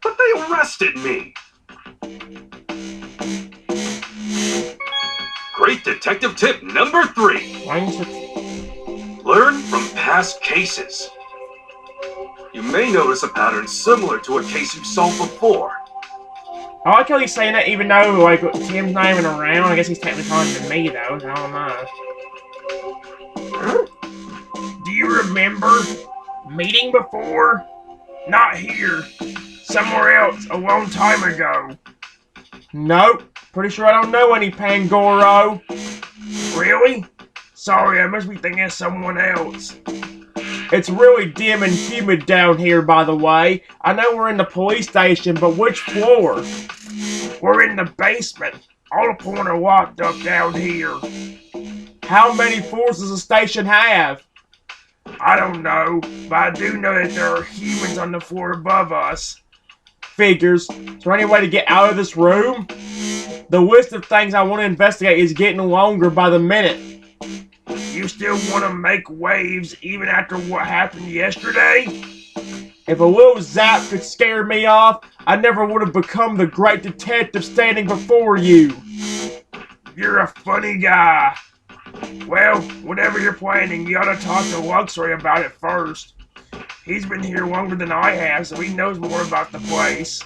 but they arrested me. Great detective tip number 3. Learn from past cases. You may notice a pattern similar to a case you've solved before. I like how he's saying that even though, like, Tim's not even around. I guess he's technically talking to me, though. I don't know. Do you remember meeting before? Not here. Somewhere else, a long time ago. Nope. Pretty sure I don't know any Pangoro. Really? Sorry, I must be thinking of someone else. It's really dim and humid down here, by the way. I know we're in the police station, but which floor? We're in the basement. All the porn are locked up down here. How many floors does the station have? I don't know, but I do know that there are humans on the floor above us. Figures. Is there any way to get out of this room? The list of things I want to investigate is getting longer by the minute. You still want to make waves even after what happened yesterday? If a little zap could scare me off, I never would have become the great detective standing before you. You're a funny guy. Well, whatever you're planning, you ought to talk to Luxray about it first. He's been here longer than I have, so he knows more about the place.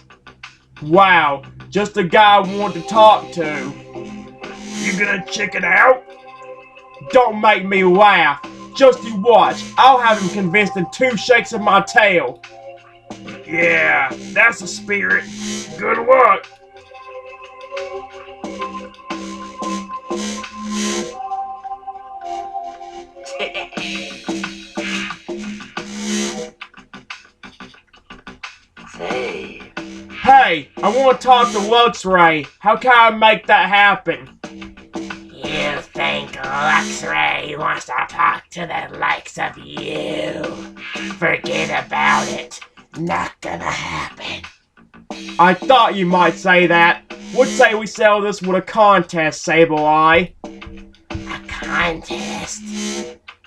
Wow, just the guy I want to talk to. You gonna check it out? Don't make me laugh. Just you watch. I'll have him convinced in 2 shakes of my tail. Yeah, that's the spirit. Good luck. Hey, I want to talk to Luxray. How can I make that happen? You think Luxray wants to talk to the likes of you? Forget about it. Not gonna happen. I thought you might say that. Would say we settle this with a contest, Sableye. A contest?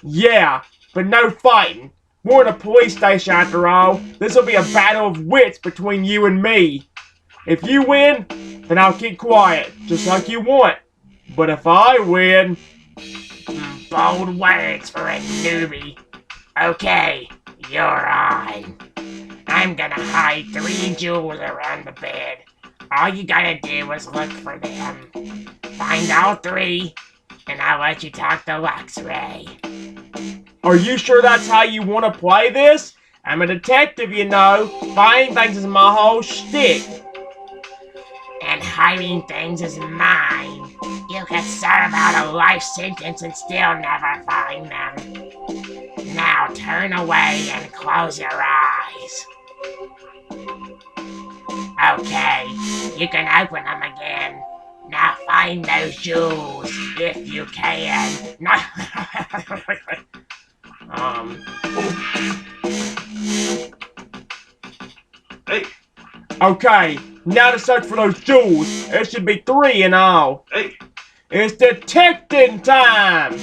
Yeah, but no fighting. We're in a police station after all. This'll be a battle of wits between you and me. If you win, then I'll keep quiet, just like you want. But if I win... Bold words for a newbie. Okay, you're on. I'm gonna hide 3 jewels around the bed. All you gotta do is look for them. Find all 3, and I'll let you talk to Luxray. Are you sure that's how you want to play this? I'm a detective, you know. Finding things is my whole shtick. And hiding things is mine. You can serve out a life sentence and still never find them. Now turn away and close your eyes. Okay, you can open them again. Now find those jewels, if you can. Hey, Okay, now to search for those jewels. There should be 3 in all. hey, It's detecting time!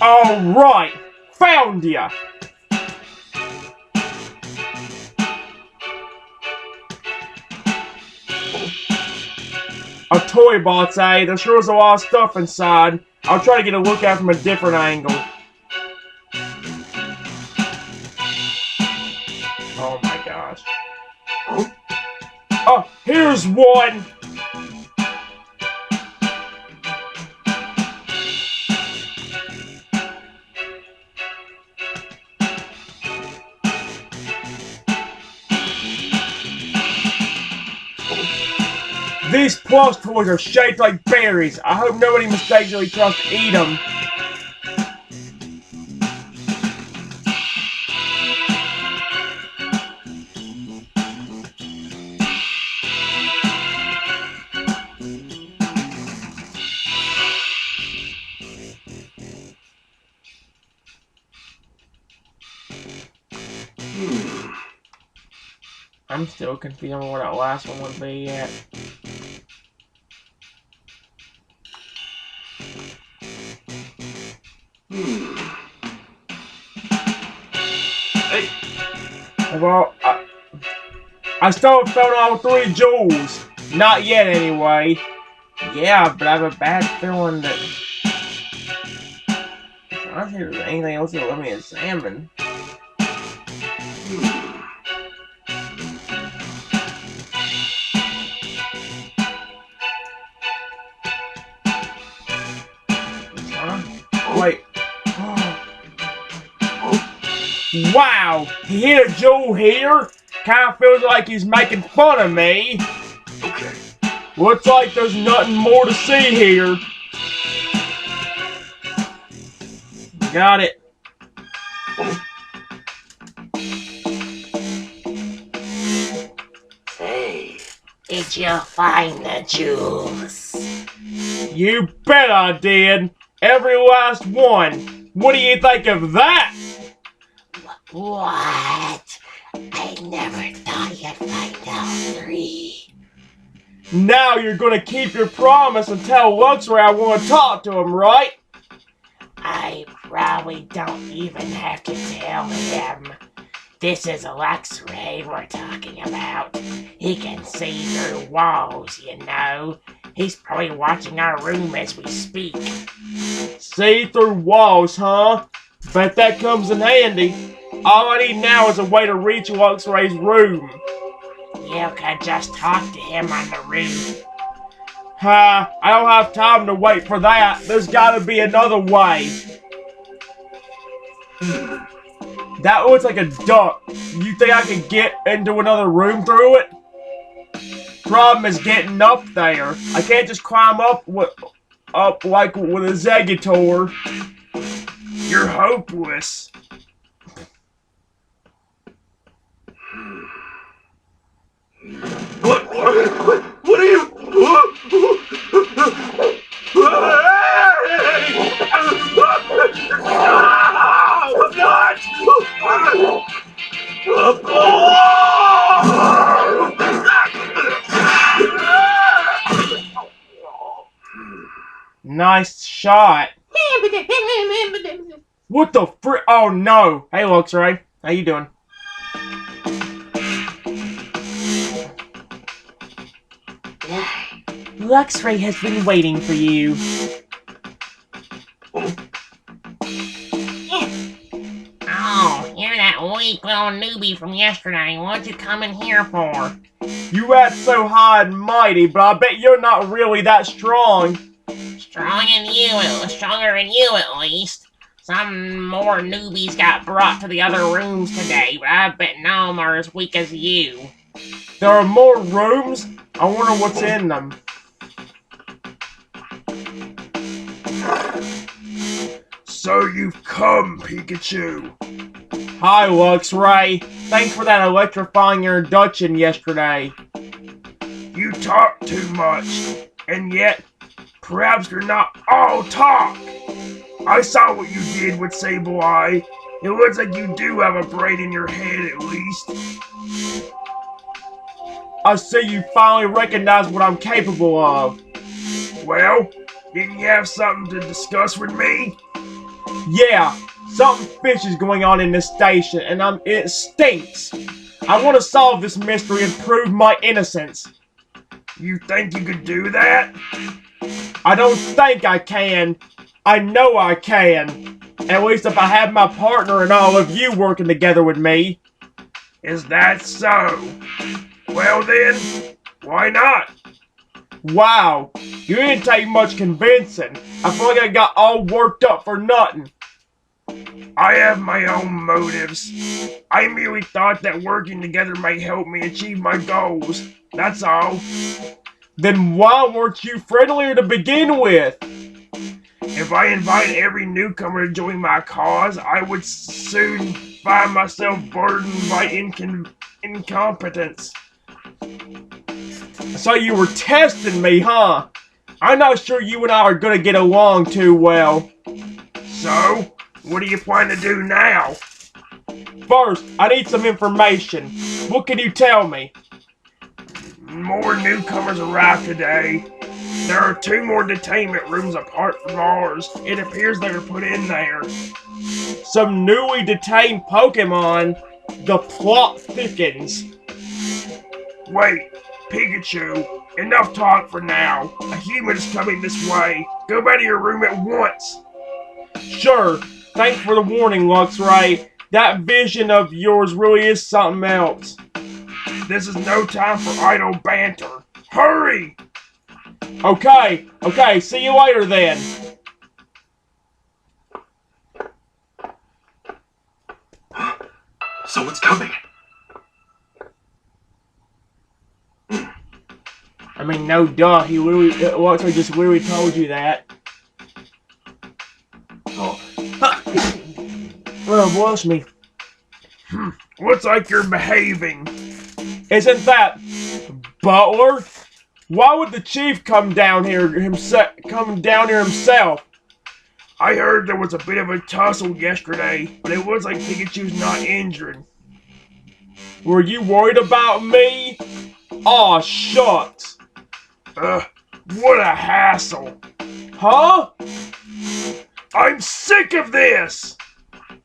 Alright, found ya! A toy box, eh? There sure is a lot of stuff inside. I'll try to get a look at it from a different angle. Oh my gosh. Oh, here's one! These plush toys are shaped like berries. I hope nobody mistakenly tries to eat them. I'm still confused on where that last one would be yet. hey, Well, I still haven't found all 3 jewels. Not yet, anyway. Yeah, but I have a bad feeling that... I don't think there's anything else that let me examine. Wait. Wow! He hit a jewel here? Kinda feels like he's making fun of me. okay. Looks like there's nothing more to see here. Got it. Hey, did you find the jewels? You bet I did. Every last one. What do you think of that? What? I never thought you'd find all 3. Now you're gonna keep your promise and tell Luxray I want to talk to him, right? I probably don't even have to tell him. This is Luxray we're talking about. He can see through walls, you know. He's probably watching our room as we speak. See through walls, huh? Bet that comes in handy. All I need now is a way to reach Luxray's room. You could just talk to him on the roof. Ha! I don't have time to wait for that. There's gotta be another way. That looks like a duck. You think I could get into another room through it? Problem is getting up there. I can't just climb up like with a Zegator. You're hopeless. What are you? Nice shot. What the frick? Oh no! Hey, Luxray. How you doing? Luxray has been waiting for you. Oh, you're that weak little newbie from yesterday. What'd you come in here for? You act so high and mighty, but I bet you're not really that strong. Stronger than you at least. Some more newbies got brought to the other rooms today, but I bet none of them are as weak as you. There are more rooms? I wonder what's in them. So you've come, Pikachu. Hi, Luxray. Thanks for that electrifying introduction yesterday. You talk too much, and yet, perhaps you're not all talk. I saw what you did with Sableye. It looks like you do have a brain in your head, at least. I see you finally recognize what I'm capable of. Well, didn't you have something to discuss with me? Yeah, something fishy is going on in this station, and it stinks. I want to solve this mystery and prove my innocence. You think you could do that? I don't think I can. I know I can. At least if I have my partner and all of you working together with me. Is that so? Well then, why not? Wow, you didn't take much convincing. I feel like I got all worked up for nothing. I have my own motives. I merely thought that working together might help me achieve my goals. That's all. Then why weren't you friendlier to begin with? If I invite every newcomer to join my cause, I would soon find myself burdened by incompetence. So you were testing me, huh? I'm not sure you and I are gonna get along too well. So, what do you plan to do now? First, I need some information. What can you tell me? More newcomers arrived today. There are 2 more detainment rooms apart from ours. It appears they were put in there. Some newly detained Pokemon. The plot thickens. Wait, Pikachu, enough talk for now. A human is coming this way. Go back to your room at once. Sure. Thanks for the warning, Luxray. That vision of yours really is something else. This is no time for idle banter. Hurry! Okay, see you later then. Someone's coming. I mean, no duh, Luxray just literally told you that. Oh, bless me. Looks like you're behaving. Isn't that Butler? Why would the chief come down here himself? I heard there was a bit of a tussle yesterday, but it looks like Pikachu's not injured. Were you worried about me? Aw, shucks. What a hassle. Huh? I'm sick of this!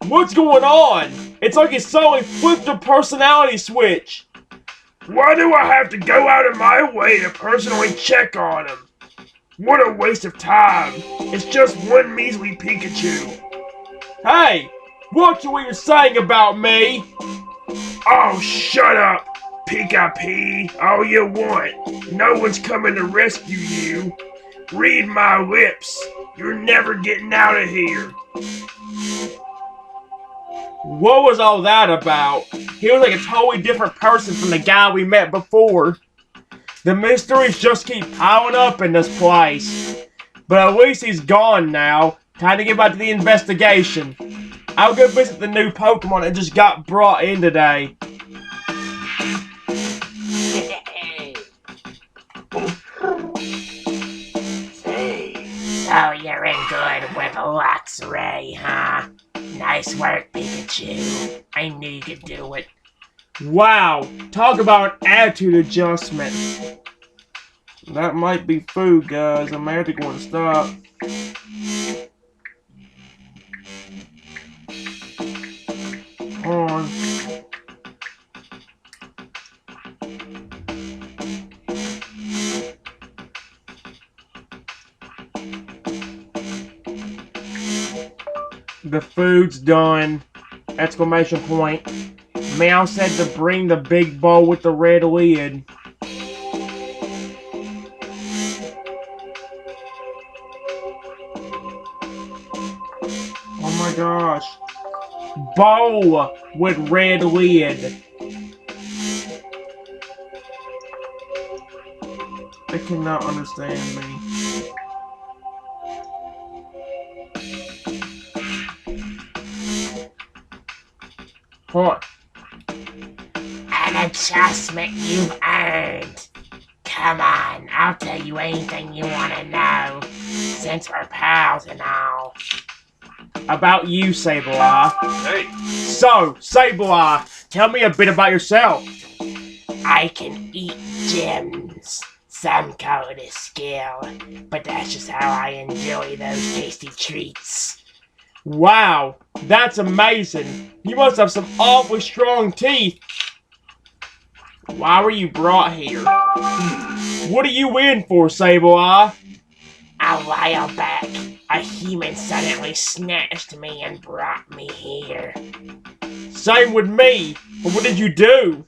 What's going on? It's like he suddenly flipped a personality switch. Why do I have to go out of my way to personally check on him? What a waste of time. It's just one measly Pikachu. Hey, watch what you're saying about me. Oh, shut up, Pika-P, all you want. No one's coming to rescue you. Read my lips. You're never getting out of here. What was all that about? He was like a totally different person from the guy we met before. The mysteries just keep piling up in this place. But at least he's gone now. Time to get back to the investigation. I'll go visit the new Pokemon that just got brought in today. So you're in good with Luxray, huh? Nice work, Pikachu. I knew you could do it. Wow, talk about an attitude adjustment. That might be food, guys. I'm actually going to stop. The food's done! Exclamation point. Meow said to bring the big bowl with the red lid. Oh my gosh. Bowl with red lid. They cannot understand me. What? An adjustment you've earned. Come on, I'll tell you anything you want to know, since we're pals and all. About you, Sableye. Hey, So, Sableye, tell me a bit about yourself. I can eat gems. Some call it a skill, but that's just how I enjoy those tasty treats. Wow, that's amazing. You must have some awfully strong teeth. Why were you brought here? What are you in for, Sableye? A while back, a human suddenly snatched me and brought me here. Same with me. But what did you do?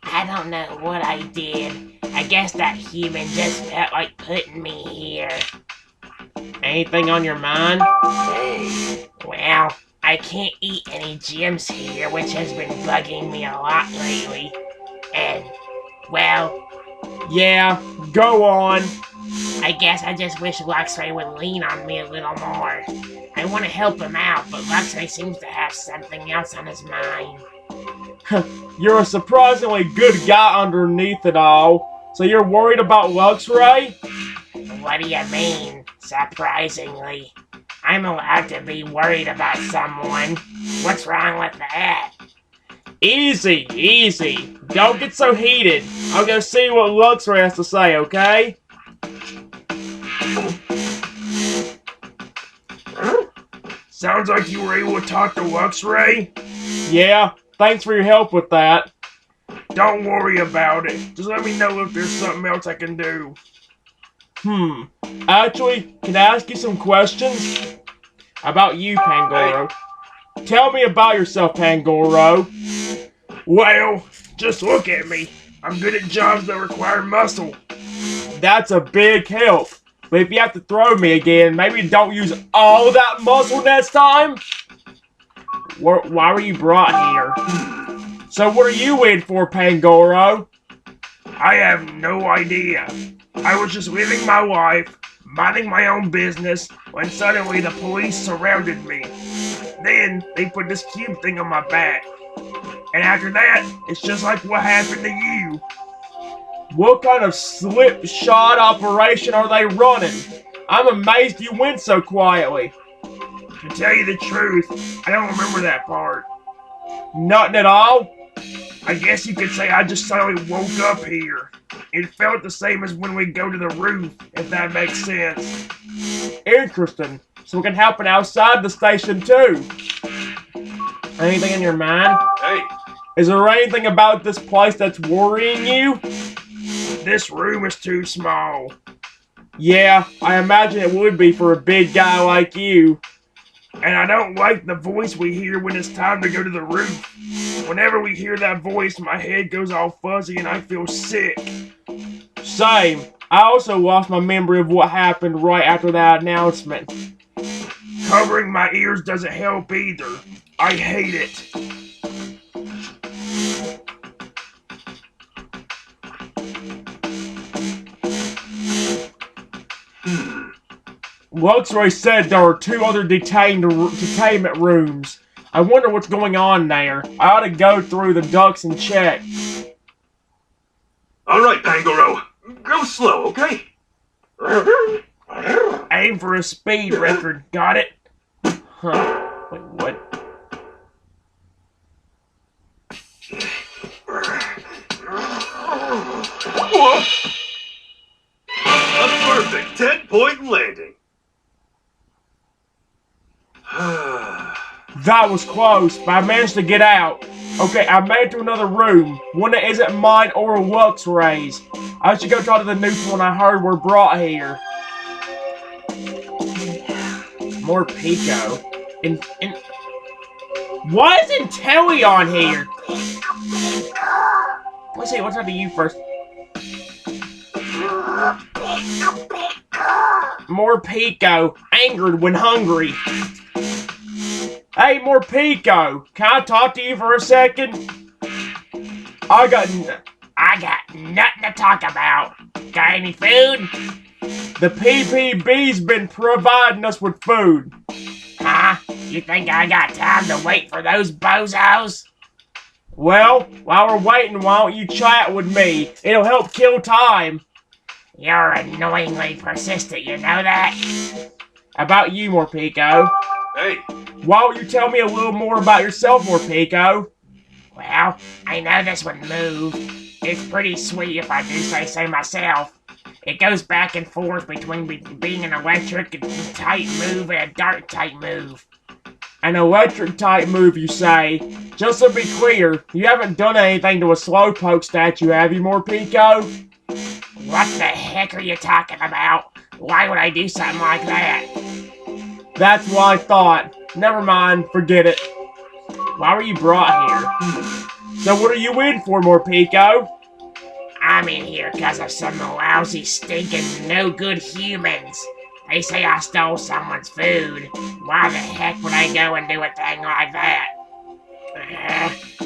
I don't know what I did. I guess that human just felt like putting me here. Anything on your mind? Well, I can't eat any gems here, which has been bugging me a lot lately. And, well, Yeah, go on. I guess I just wish Luxray would lean on me a little more. I want to help him out, but Luxray seems to have something else on his mind. You're a surprisingly good guy underneath it all. So you're worried about Luxray? What do you mean, surprisingly? I'm allowed to be worried about someone. What's wrong with that? Easy, easy. Don't get so heated. I'll go see what Luxray has to say, okay? Sounds like you were able to talk to Luxray. Yeah, thanks for your help with that. Don't worry about it. Just let me know if there's something else I can do. Actually, can I ask you some questions? About you, Pangoro. Tell me about yourself, Pangoro. Well, just look at me. I'm good at jobs that require muscle. That's a big help. But if you have to throw me again, maybe don't use all that muscle next time? Why were you brought here? So what are you in for, Pangoro? I have no idea. I was just living my life, minding my own business, when suddenly the police surrounded me. Then they put this cube thing on my back. And after that, it's just like what happened to you. What kind of slip-shot operation are they running? I'm amazed you went so quietly. To tell you the truth, I don't remember that part. Nothing at all? I guess you could say I just suddenly woke up here. It felt the same as when we go to the roof, if that makes sense. Interesting. So it can happen outside the station too. Anything in your mind? hey, Is there anything about this place that's worrying you? This room is too small. Yeah, I imagine it would be for a big guy like you. And I don't like the voice we hear when it's time to go to the roof. Whenever we hear that voice, my head goes all fuzzy and I feel sick. Same. I also lost my memory of what happened right after that announcement. Covering my ears doesn't help either. I hate it. Luxray said there are 2 other detainment rooms. I wonder what's going on there. I ought to go through the ducts and check. alright, Pangoro. Go slow, okay? Aim for a speed record. Got it? Huh. Wait, what? A perfect 10-point landing. That was close, but I managed to get out. Okay, I made it to another room. One that isn't mine or Luxray's. I should go talk to the new one I heard were brought here. More Pico. And why isn't Telly on here? Let's see, what's up to you first? More Pico, angered when hungry. Hey, more Pico, can I talk to you for a second? I got nothing to talk about. Got any food? The PPB's been providing us with food. Huh? You think I got time to wait for those bozos? Well, while we're waiting, why don't you chat with me? It'll help kill time. You're annoyingly persistent, you know that? About you, Morpico. Hey, Why don't you tell me a little more about yourself, Morpico? Well, I know this would move. It's pretty sweet if I do say so myself. It goes back and forth between being an electric type move and a dark type move. An electric type move, you say? Just to be clear, you haven't done anything to a Slowpoke statue, have you, Morpico? What the heck are you talking about? Why would I do something like that? That's what I thought. Never mind, forget it. Why were you brought here? So what are you in for, Morpico? I'm in here because of some lousy, stinking, no-good humans. They say I stole someone's food. Why the heck would I go and do a thing like that?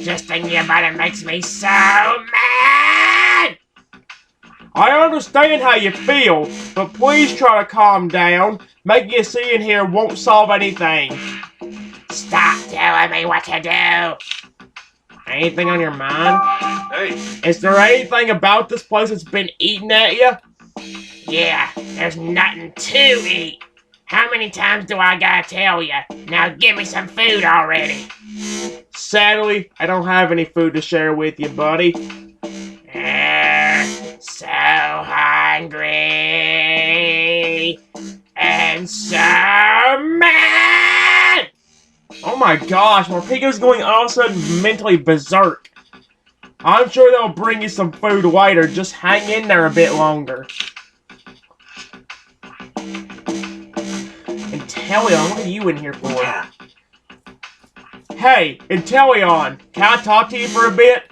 Just thinking about it makes me so mad! I understand how you feel, but please try to calm down. Making a scene here won't solve anything. Stop telling me what to do! Anything on your mind? hey, Is there anything about this place that's been eating at you? Yeah, there's nothing to eat. How many times do I gotta tell you? Now give me some food already. Sadly, I don't have any food to share with you, buddy. So hungry. And so mad! Oh my gosh, Morpico's going all of a sudden mentally berserk. I'm sure they'll bring you some food later, just hang in there a bit longer. Inteleon, what are you in here for? Hey, Inteleon, can I talk to you for a bit?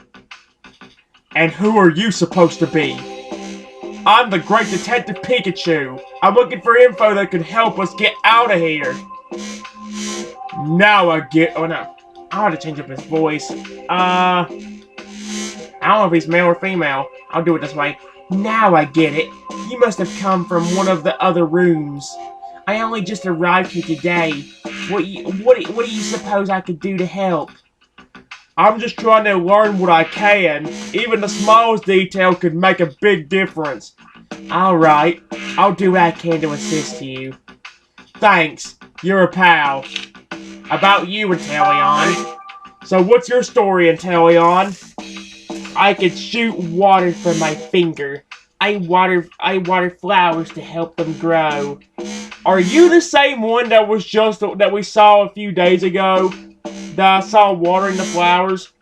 And who are you supposed to be? I'm the great Detective Pikachu. I'm looking for info that could help us get out of here. Now I get... Oh no. I ought to change up his voice. I don't know if he's male or female. I'll do it this way. Now I get it. You must have come from one of the other rooms. I only just arrived here today. What do you suppose I could do to help? I'm just trying to learn what I can. Even the smallest detail could make a big difference. Alright, I'll do what I can to assist you. Thanks, you're a pal. About you, Inteleon. So what's your story, Inteleon? I could shoot water from my finger. I water flowers to help them grow. Are you the same one that we saw a few days ago? That I saw watering the flowers?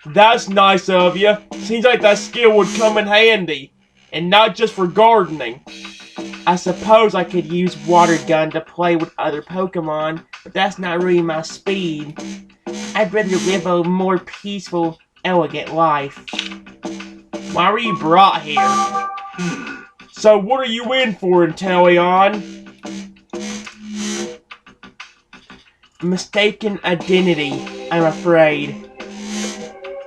That's nice of you. Seems like that skill would come in handy. And not just for gardening. I suppose I could use water gun to play with other Pokemon, but that's not really my speed. I'd rather live a more peaceful, elegant life. Why were you brought here? So what are you in for, Inteleon? Mistaken identity, I'm afraid.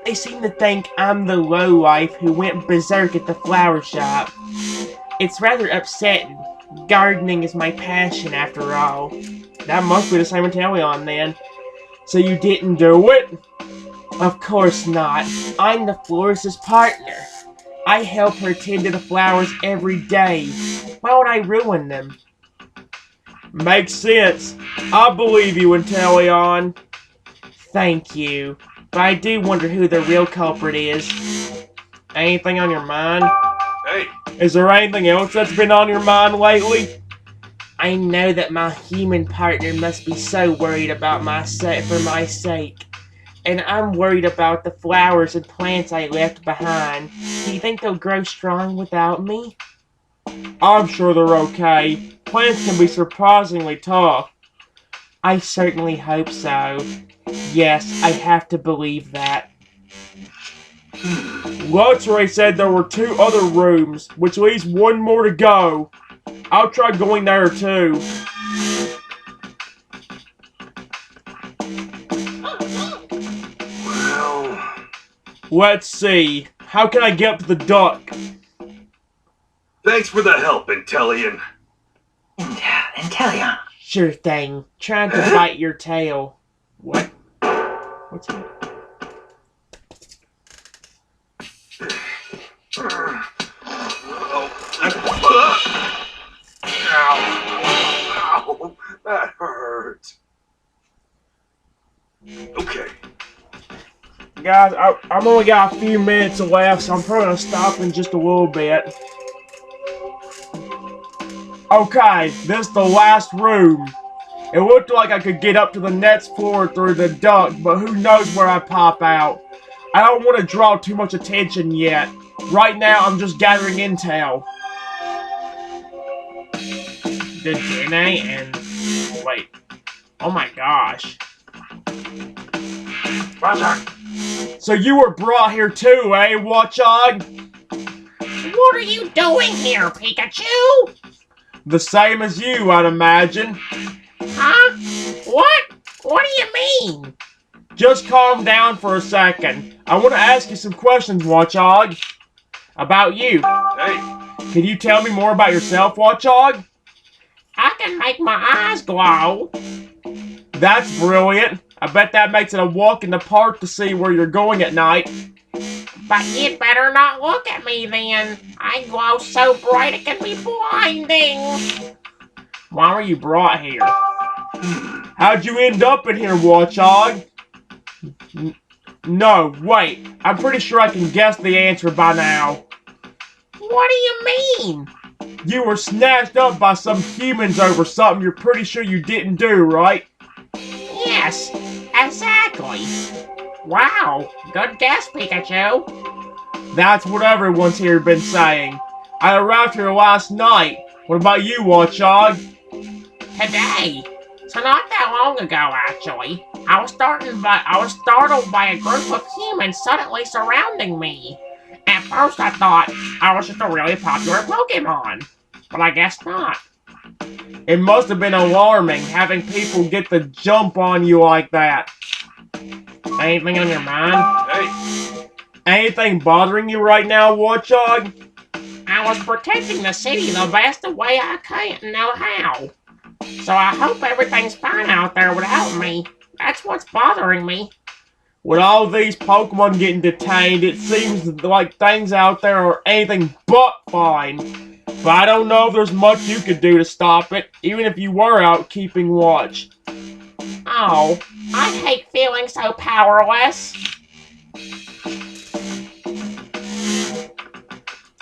They seem to think I'm the lowlife who went berserk at the flower shop. It's rather upsetting. Gardening is my passion, after all. That must be the same Inteleon, then. So you didn't do it? Of course not. I'm the florist's partner. I help her tend to the flowers every day. Why would I ruin them? Makes sense. I believe you, Inteleon. Thank you. But I do wonder who the real culprit is. Anything on your mind? hey, Is there anything else that's been on your mind lately? I know that my human partner must be so worried about for my sake. And I'm worried about the flowers and plants I left behind. Do you think they'll grow strong without me? I'm sure they're okay. Plants can be surprisingly tough. I certainly hope so. Yes, I have to believe that. Luxray said there were 2 other rooms, which leaves 1 more to go. I'll try going there too. Well... Let's see. How can I get up to the duck? Thanks for the help, Intellion. Intellion. Sure thing. Trying to bite your tail. What? What's that? Ow. Ow. That hurt. Okay. Guys, I'm only got a few minutes left, so I'm probably gonna stop in just a little bit. Okay, this is the last room. It looked like I could get up to the next floor through the duct, but who knows where I pop out. I don't want to draw too much attention yet. Right now, I'm just gathering intel. The DNA and... wait. Oh my gosh. So you were brought here too, eh, Watchog? What are you doing here, Pikachu? The same as you, I'd imagine. Huh? What? What do you mean? Just calm down for a second. I want to ask you some questions, Watchog. About you. Hey. Can you tell me more about yourself, Watchog? I can make my eyes glow. That's brilliant. I bet that makes it a walk in the park to see where you're going at night. But you'd better not look at me then. I glow so bright it can be blinding. Why were you brought here? How'd you end up in here, Watchog? No, wait. I'm pretty sure I can guess the answer by now. What do you mean? You were snatched up by some humans over something you're pretty sure you didn't do, right? Yes, exactly. Wow, good guess, Pikachu. That's what everyone's here been saying. I arrived here last night. What about you, Watchog? Today. So not that long ago, actually. I was startled by a group of humans suddenly surrounding me. At first I thought I was just a really popular Pokemon. But I guess not. It must have been alarming having people get the jump on you like that. Anything on your mind? Hey. Anything bothering you right now, Watchog? I was protecting the city the best way I can know how. So I hope everything's fine out there without me. That's what's bothering me. With all these Pokemon getting detained, it seems like things out there are anything but fine. But I don't know if there's much you could do to stop it, even if you were out keeping watch. Oh, I hate feeling so powerless.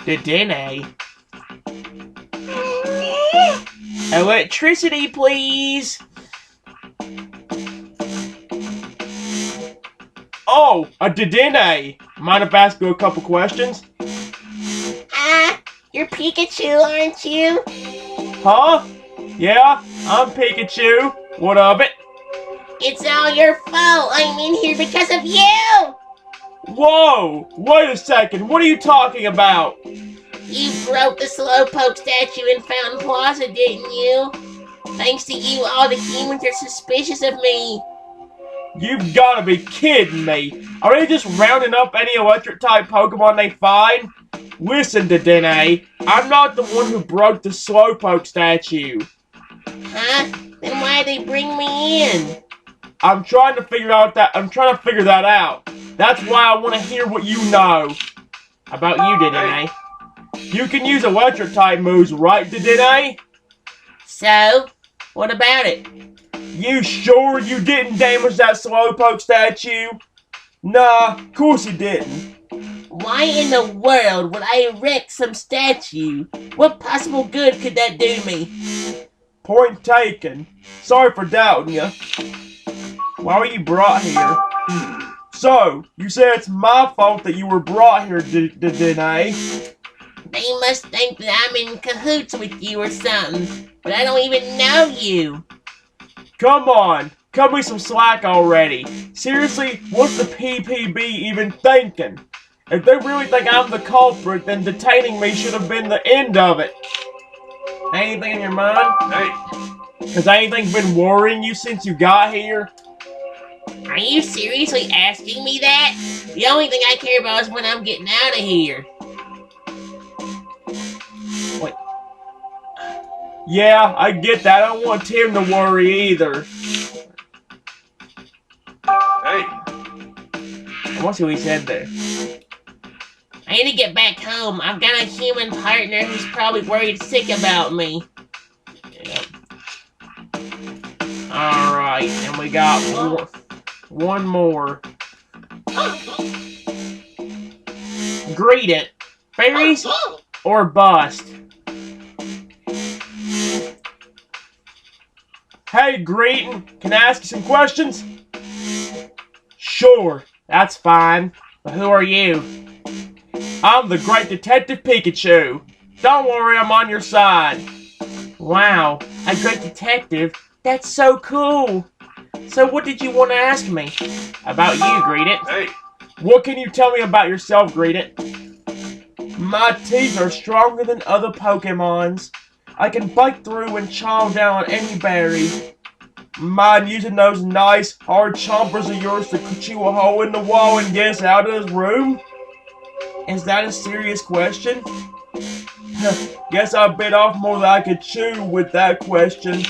Dedenne. Electricity, please! Oh, a Dedenne! Mind if I ask you a couple questions? You're Pikachu, aren't you? Huh? Yeah, I'm Pikachu. What of it? It's all your fault. I'm in here because of you! Whoa! Wait a second, what are you talking about? You broke the Slowpoke statue in Fountain Plaza, didn't you? Thanks to you, all the humans are suspicious of me. You've gotta be kidding me. Are they just rounding up any electric-type Pokemon they find? Listen, Dedenne, I'm not the one who broke the Slowpoke statue. Huh? Then why'd they bring me in? I'm trying to figure that out. That's why I want to hear what you know. About you, Dedenne. You can use electric-type moves, right, Dedenne? So? What about it? You sure you didn't damage that Slowpoke statue? Nah, of course you didn't. Why in the world would I erect some statue? What possible good could that do me? Point taken. Sorry for doubting you. Why were you brought here? So, you say it's my fault that you were brought here, Dedenne? They must think that I'm in cahoots with you or something, but I don't even know you. Come on, cut me some slack already. Seriously, what's the PPB even thinking? If they really think I'm the culprit, then detaining me should have been the end of it. Anything in your mind? Hey, Has anything been worrying you since you got here? Are you seriously asking me that? The only thing I care about is when I'm getting out of here. Wait. Yeah, I get that. I don't want Tim to worry either. hey, I want to see what he said there. I need to get back home. I've got a human partner who's probably worried sick about me. Yep. Alright, and we got one more. Greet it. Berries or bust? Hey, Greetin', can I ask you some questions? Sure, that's fine. But who are you? I'm the great Detective Pikachu. Don't worry, I'm on your side. Wow, a great detective? That's so cool. So what did you want to ask me? About you, Greetit. hey. What can you tell me about yourself, Greetit? My teeth are stronger than other Pokemons. I can bite through and chow down on any berry. Mind using those nice, hard chompers of yours to chew a hole in the wall and get us out of this room? Is that a serious question? Guess I bit off more than I could chew with that question.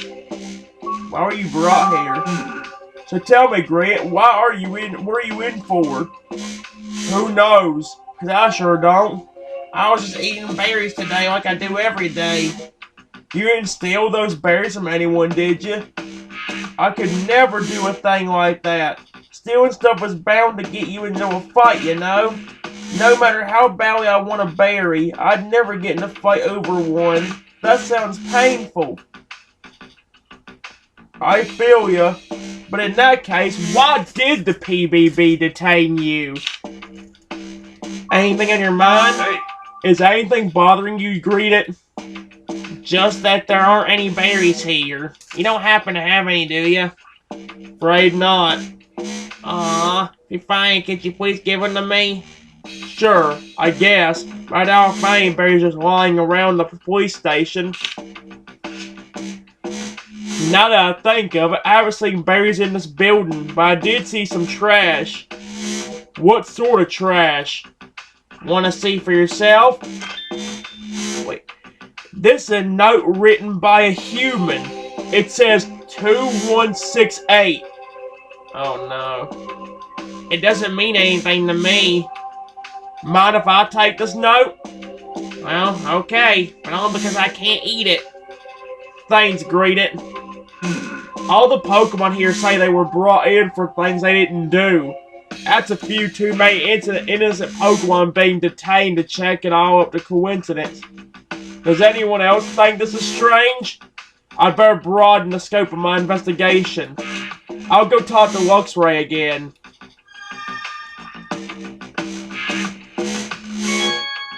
Why were you brought here? So tell me, Grant, why are you in? What are you in for? Who knows? Cause I sure don't. I was just eating berries today like I do every day. You didn't steal those berries from anyone, did you? I could never do a thing like that. Stealing stuff is bound to get you into a fight, you know? No matter how badly I want a berry, I'd never get in a fight over one. That sounds painful. I feel ya. But in that case, why did the PBB detain you? Anything in your mind? Hey, Is anything bothering you, Greetit? Just that there aren't any berries here. You don't happen to have any, do you? Afraid not. Aw, if you're fine, could you please give them to me? Sure, I guess. I don't find any berries just lying around the police station. Now that I think of it, I haven't seen berries in this building, but I did see some trash. What sort of trash? Want to see for yourself? Wait. This is a note written by a human. It says 2168. Oh no. It doesn't mean anything to me. Mind if I take this note? Well, okay, but only because I can't eat it. Thanks, Greetit. All the Pokemon here say they were brought in for things they didn't do. That's a few too many innocent Pokemon being detained to check it all up to coincidence. Does anyone else think this is strange? I'd better broaden the scope of my investigation. I'll go talk to Luxray again.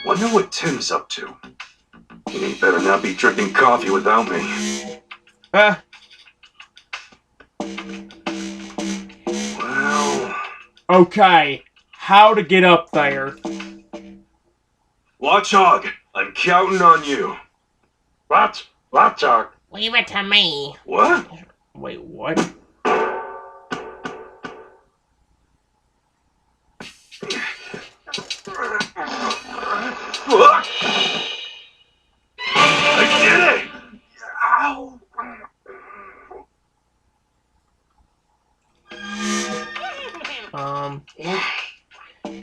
Wonder what Tim's up to. He better not be drinking coffee without me. Well... Okay, how to get up there? Watchog, I'm counting on you. Watchog. Leave it to me. What? Wait, what? I did it! Ow!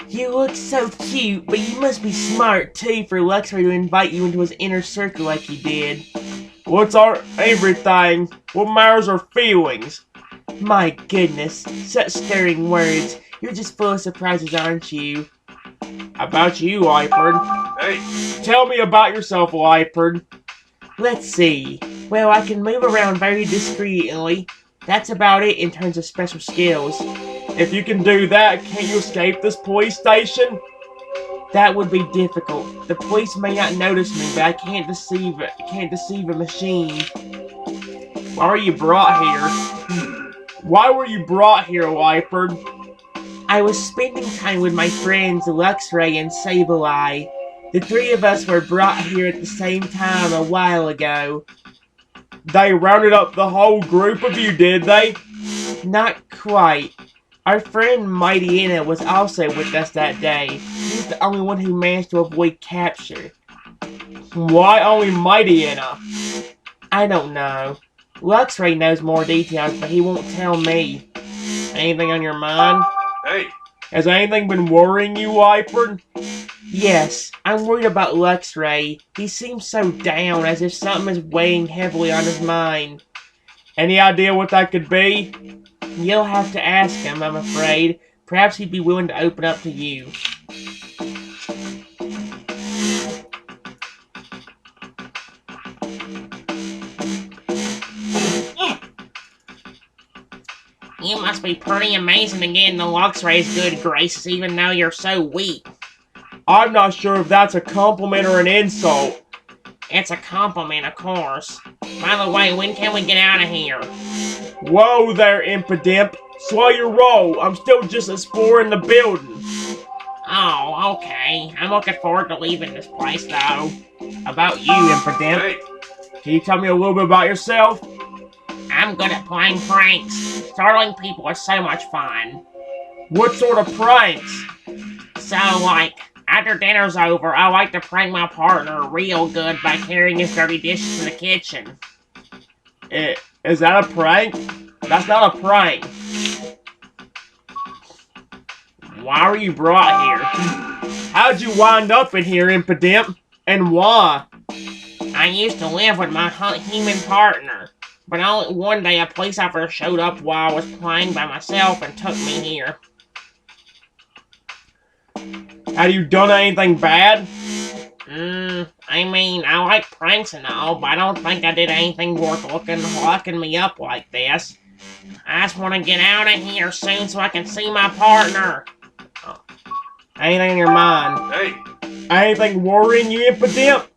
You look so cute, but you must be smart too for Luxray to invite you into his inner circle like he did. What's our everything? What matters are feelings? My goodness, such stirring words. You're just full of surprises, aren't you? About you, Leopard. Hey, Tell me about yourself, Leopard. Let's see. Well, I can move around very discreetly. That's about it in terms of special skills. If you can do that, can't you escape this police station? That would be difficult. The police may not notice me, but I can't deceive a machine. Why were you brought here? Why were you brought here, Wyford? I was spending time with my friends Luxray and Sableye. The three of us were brought here at the same time a while ago. They rounded up the whole group of you, did they? Not quite. Our friend Mighty Anna was also with us that day. He's the only one who managed to avoid capture. Why only Mighty Anna? I don't know. Luxray knows more details, but he won't tell me. Anything on your mind? Hey, Has anything been worrying you, Wyford? Yes, I'm worried about Luxray. He seems so down, as if something is weighing heavily on his mind. Any idea what that could be? You'll have to ask him, I'm afraid. Perhaps he'd be willing to open up to you. You must be pretty amazing to get into Luxray's good graces, even though you're so weak. I'm not sure if that's a compliment or an insult. It's a compliment, of course. By the way, when can we get out of here? Whoa there, Impidimp. Slow your roll. I'm still just exploring the building. Oh, okay. I'm looking forward to leaving this place, though. About you, Impidimp. hey, Can you tell me a little bit about yourself? I'm good at playing pranks. Startling people is so much fun. What sort of pranks? So, like, after dinner's over, I like to prank my partner real good by carrying his dirty dishes to the kitchen. Is that a prank? That's not a prank. Why were you brought here? How'd you wind up in here, Impidimp? And why? I used to live with my human partner, but only one day a police officer showed up while I was playing by myself and took me here. Have you done anything bad? I mean, I like pranks and all, but I don't think I did anything worth locking me up like this. I just want to get out of here soon so I can see my partner. Anything in your mind? hey, Anything worrying you, Impidimp?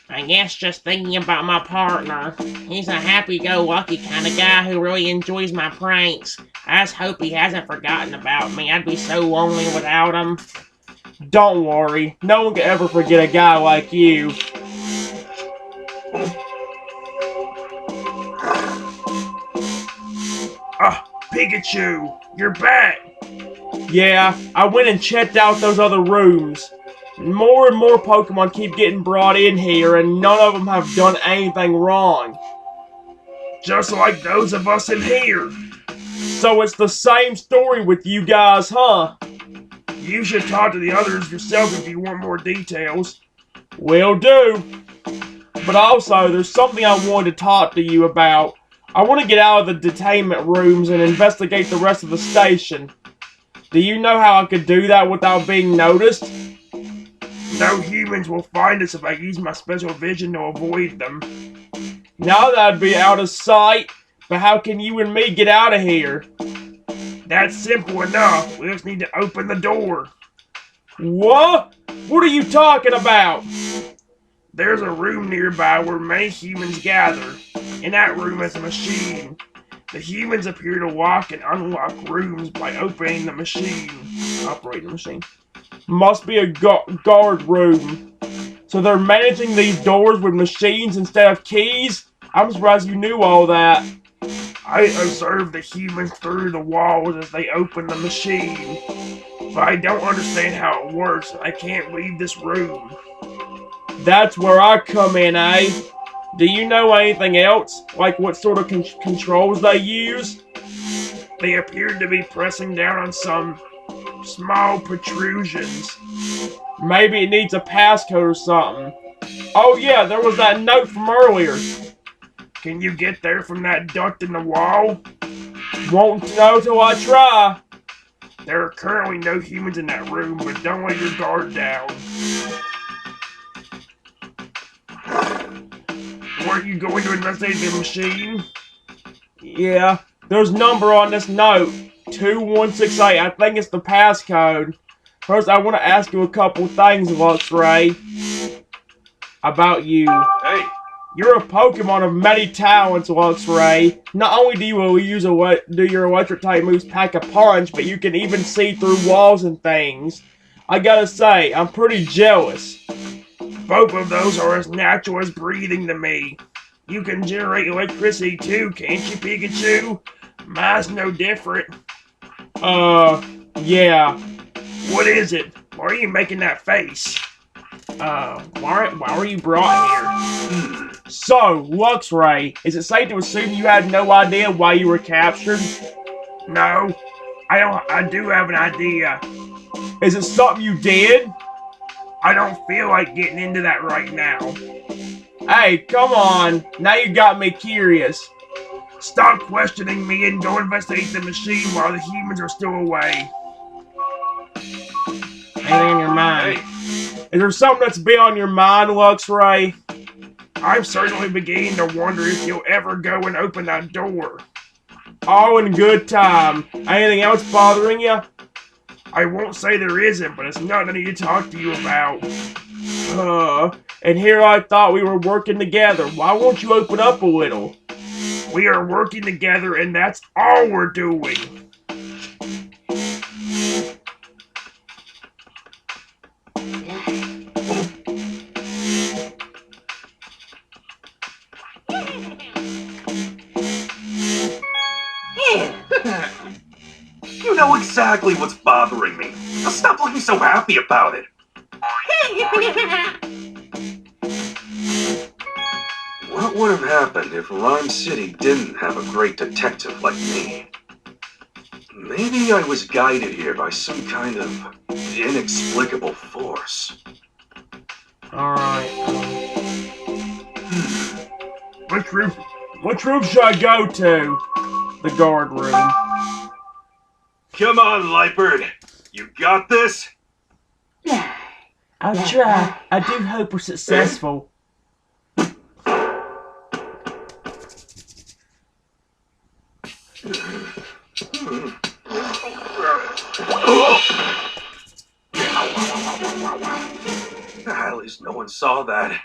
I guess just thinking about my partner. He's a happy-go-lucky kind of guy who really enjoys my pranks. I just hope he hasn't forgotten about me. I'd be so lonely without him. Don't worry. No one can ever forget a guy like you. Pikachu, you're back. Yeah, I went and checked out those other rooms. More and more Pokemon keep getting brought in here, and none of them have done anything wrong. Just like those of us in here. So it's the same story with you guys, huh? You should talk to the others yourself if you want more details. Will do. But also, there's something I wanted to talk to you about. I want to get out of the detainment rooms and investigate the rest of the station. Do you know how I could do that without being noticed? No humans will find us if I use my special vision to avoid them. Now that'd be out of sight, but how can you and me get out of here? That's simple enough. We just need to open the door. What? What are you talking about? There's a room nearby where many humans gather. In that room is a machine. The humans appear to lock and unlock rooms by opening the machine. Operating the machine. Must be a guard room. So they're managing these doors with machines instead of keys? I'm surprised you knew all that. I observe the humans through the walls as they open the machine. But I don't understand how it works. I can't leave this room. That's where I come in, eh? Do you know anything else? Like what sort of controls they use? They appear to be pressing down on some small protrusions. Maybe it needs a passcode or something. Oh yeah, there was that note from earlier. Can you get there from that duct in the wall? Won't know till I try. There are currently no humans in that room, but don't let your guard down. Weren't you going to investigate the machine? Yeah, there's a number on this note. 2168. I think it's the passcode. First, I want to ask you a couple things, Luxray. About you. hey, You're a Pokemon of many talents, Luxray. Not only do you use do your electric type moves pack a punch, but you can even see through walls and things. I gotta say, I'm pretty jealous. Both of those are as natural as breathing to me. You can generate electricity too, can't you, Pikachu? Mine's no different. Yeah. What is it? Why are you making that face? Why were you brought here? So, Luxray, is it safe to assume you had no idea why you were captured? No, I do have an idea. Is it something you did? I don't feel like getting into that right now. Hey, come on. Now you got me curious. Stop questioning me and go investigate the machine while the humans are still away. Anything on your mind? Is there something that's been on your mind, Luxray? I'm certainly beginning to wonder if you'll ever go and open that door. All in good time. Anything else bothering you? I won't say there isn't, but it's nothing I need to talk to you about. And here I thought we were working together. Why won't you open up a little? We are working together and that's all we're doing. You know exactly what's bothering me. Now stop looking so happy about it. What would have happened if Rhyme City didn't have a great detective like me? Maybe I was guided here by some kind of inexplicable force. Alright. Which room should I go to? The guard room. Come on, Lightbird. You got this? I'll try. I do hope we're successful. At least no one saw that.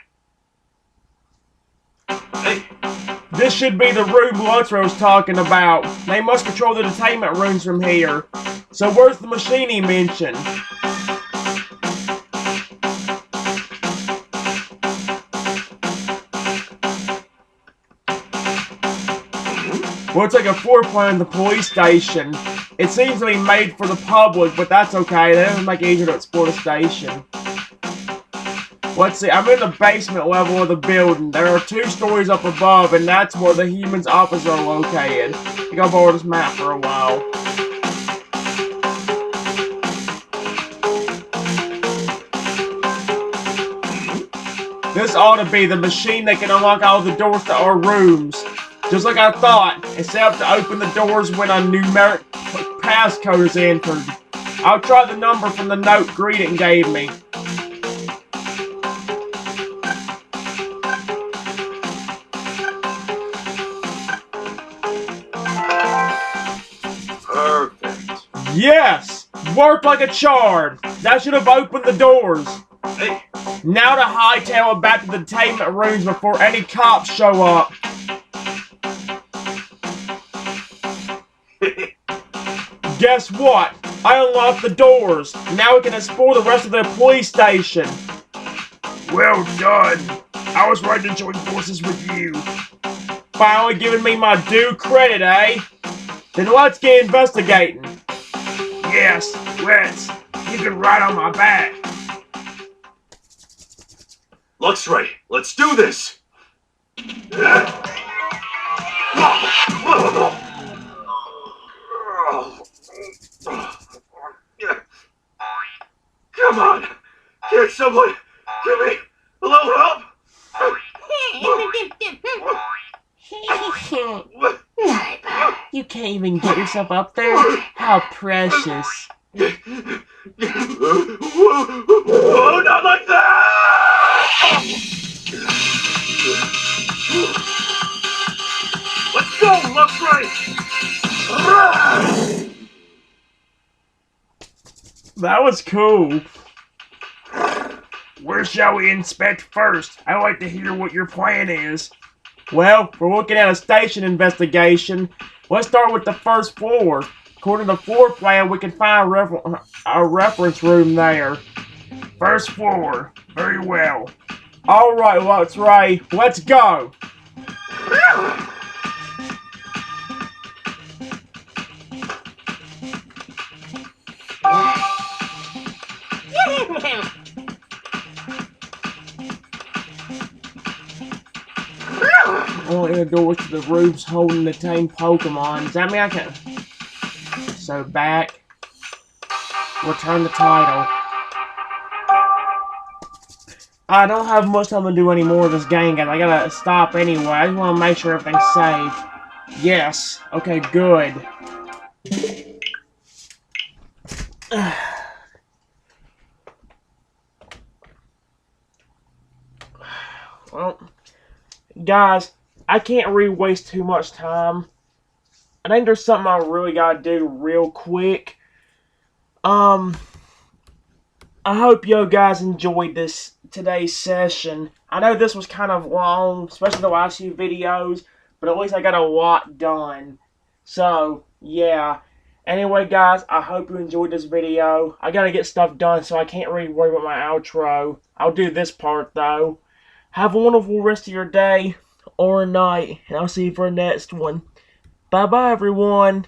Hey! This should be the room Luxray was talking about. They must control the detainment rooms from here. So where's the machine he mentioned? Looks like a floor plan in the police station. It seems to be made for the public, but that's okay. That doesn't make it easier to explore the station. Let's see, I'm in the basement level of the building. There are 2 stories up above, and that's where the humans' offices are located. I gotta borrow this map for a while. This ought to be the machine that can unlock all the doors to our rooms. Just like I thought, it's set up to open the doors when a numeric passcode is entered. I'll try the number from the note Greeting gave me. Perfect. Yes! Worked like a charm! That should have opened the doors. Hey! Now to hightail it back to the detainment rooms before any cops show up. Guess what? I unlocked the doors. Now we can explore the rest of the police station. Well done. I was right to join forces with you. Finally giving me my due credit, eh? Then let's get investigating. Yes, let's. You can ride on my back. Luxray, let's do this! Come on! Can someone give me a little help? You can't even get yourself up there? How precious. Oh, not like that! Let's go, Luxray! That was cool. Where shall we inspect first? I'd like to hear what your plan is. Well, we're looking at a station investigation. Let's start with the first floor. According to the floor plan, we can find a reference room there. First floor. Very well. Alright, let's Ray. Let's go! Only the doors to the rooms holding the tame Pokemon. Does that mean I can... So back. Return the title. I don't have much time to do any more of this game, guys. I gotta stop anyway. I just want to make sure everything's saved. Yes. Okay, good. Well, guys, I can't really waste too much time. I think there's something I really gotta do real quick. I hope you guys enjoyed today's session. I know this was kind of long, especially the last few videos, but at least I got a lot done. So, yeah. Anyway, guys, I hope you enjoyed this video. I gotta get stuff done, so I can't really worry about my outro. I'll do this part, though. Have a wonderful rest of your day or night, and I'll see you for the next one. Bye-bye, everyone.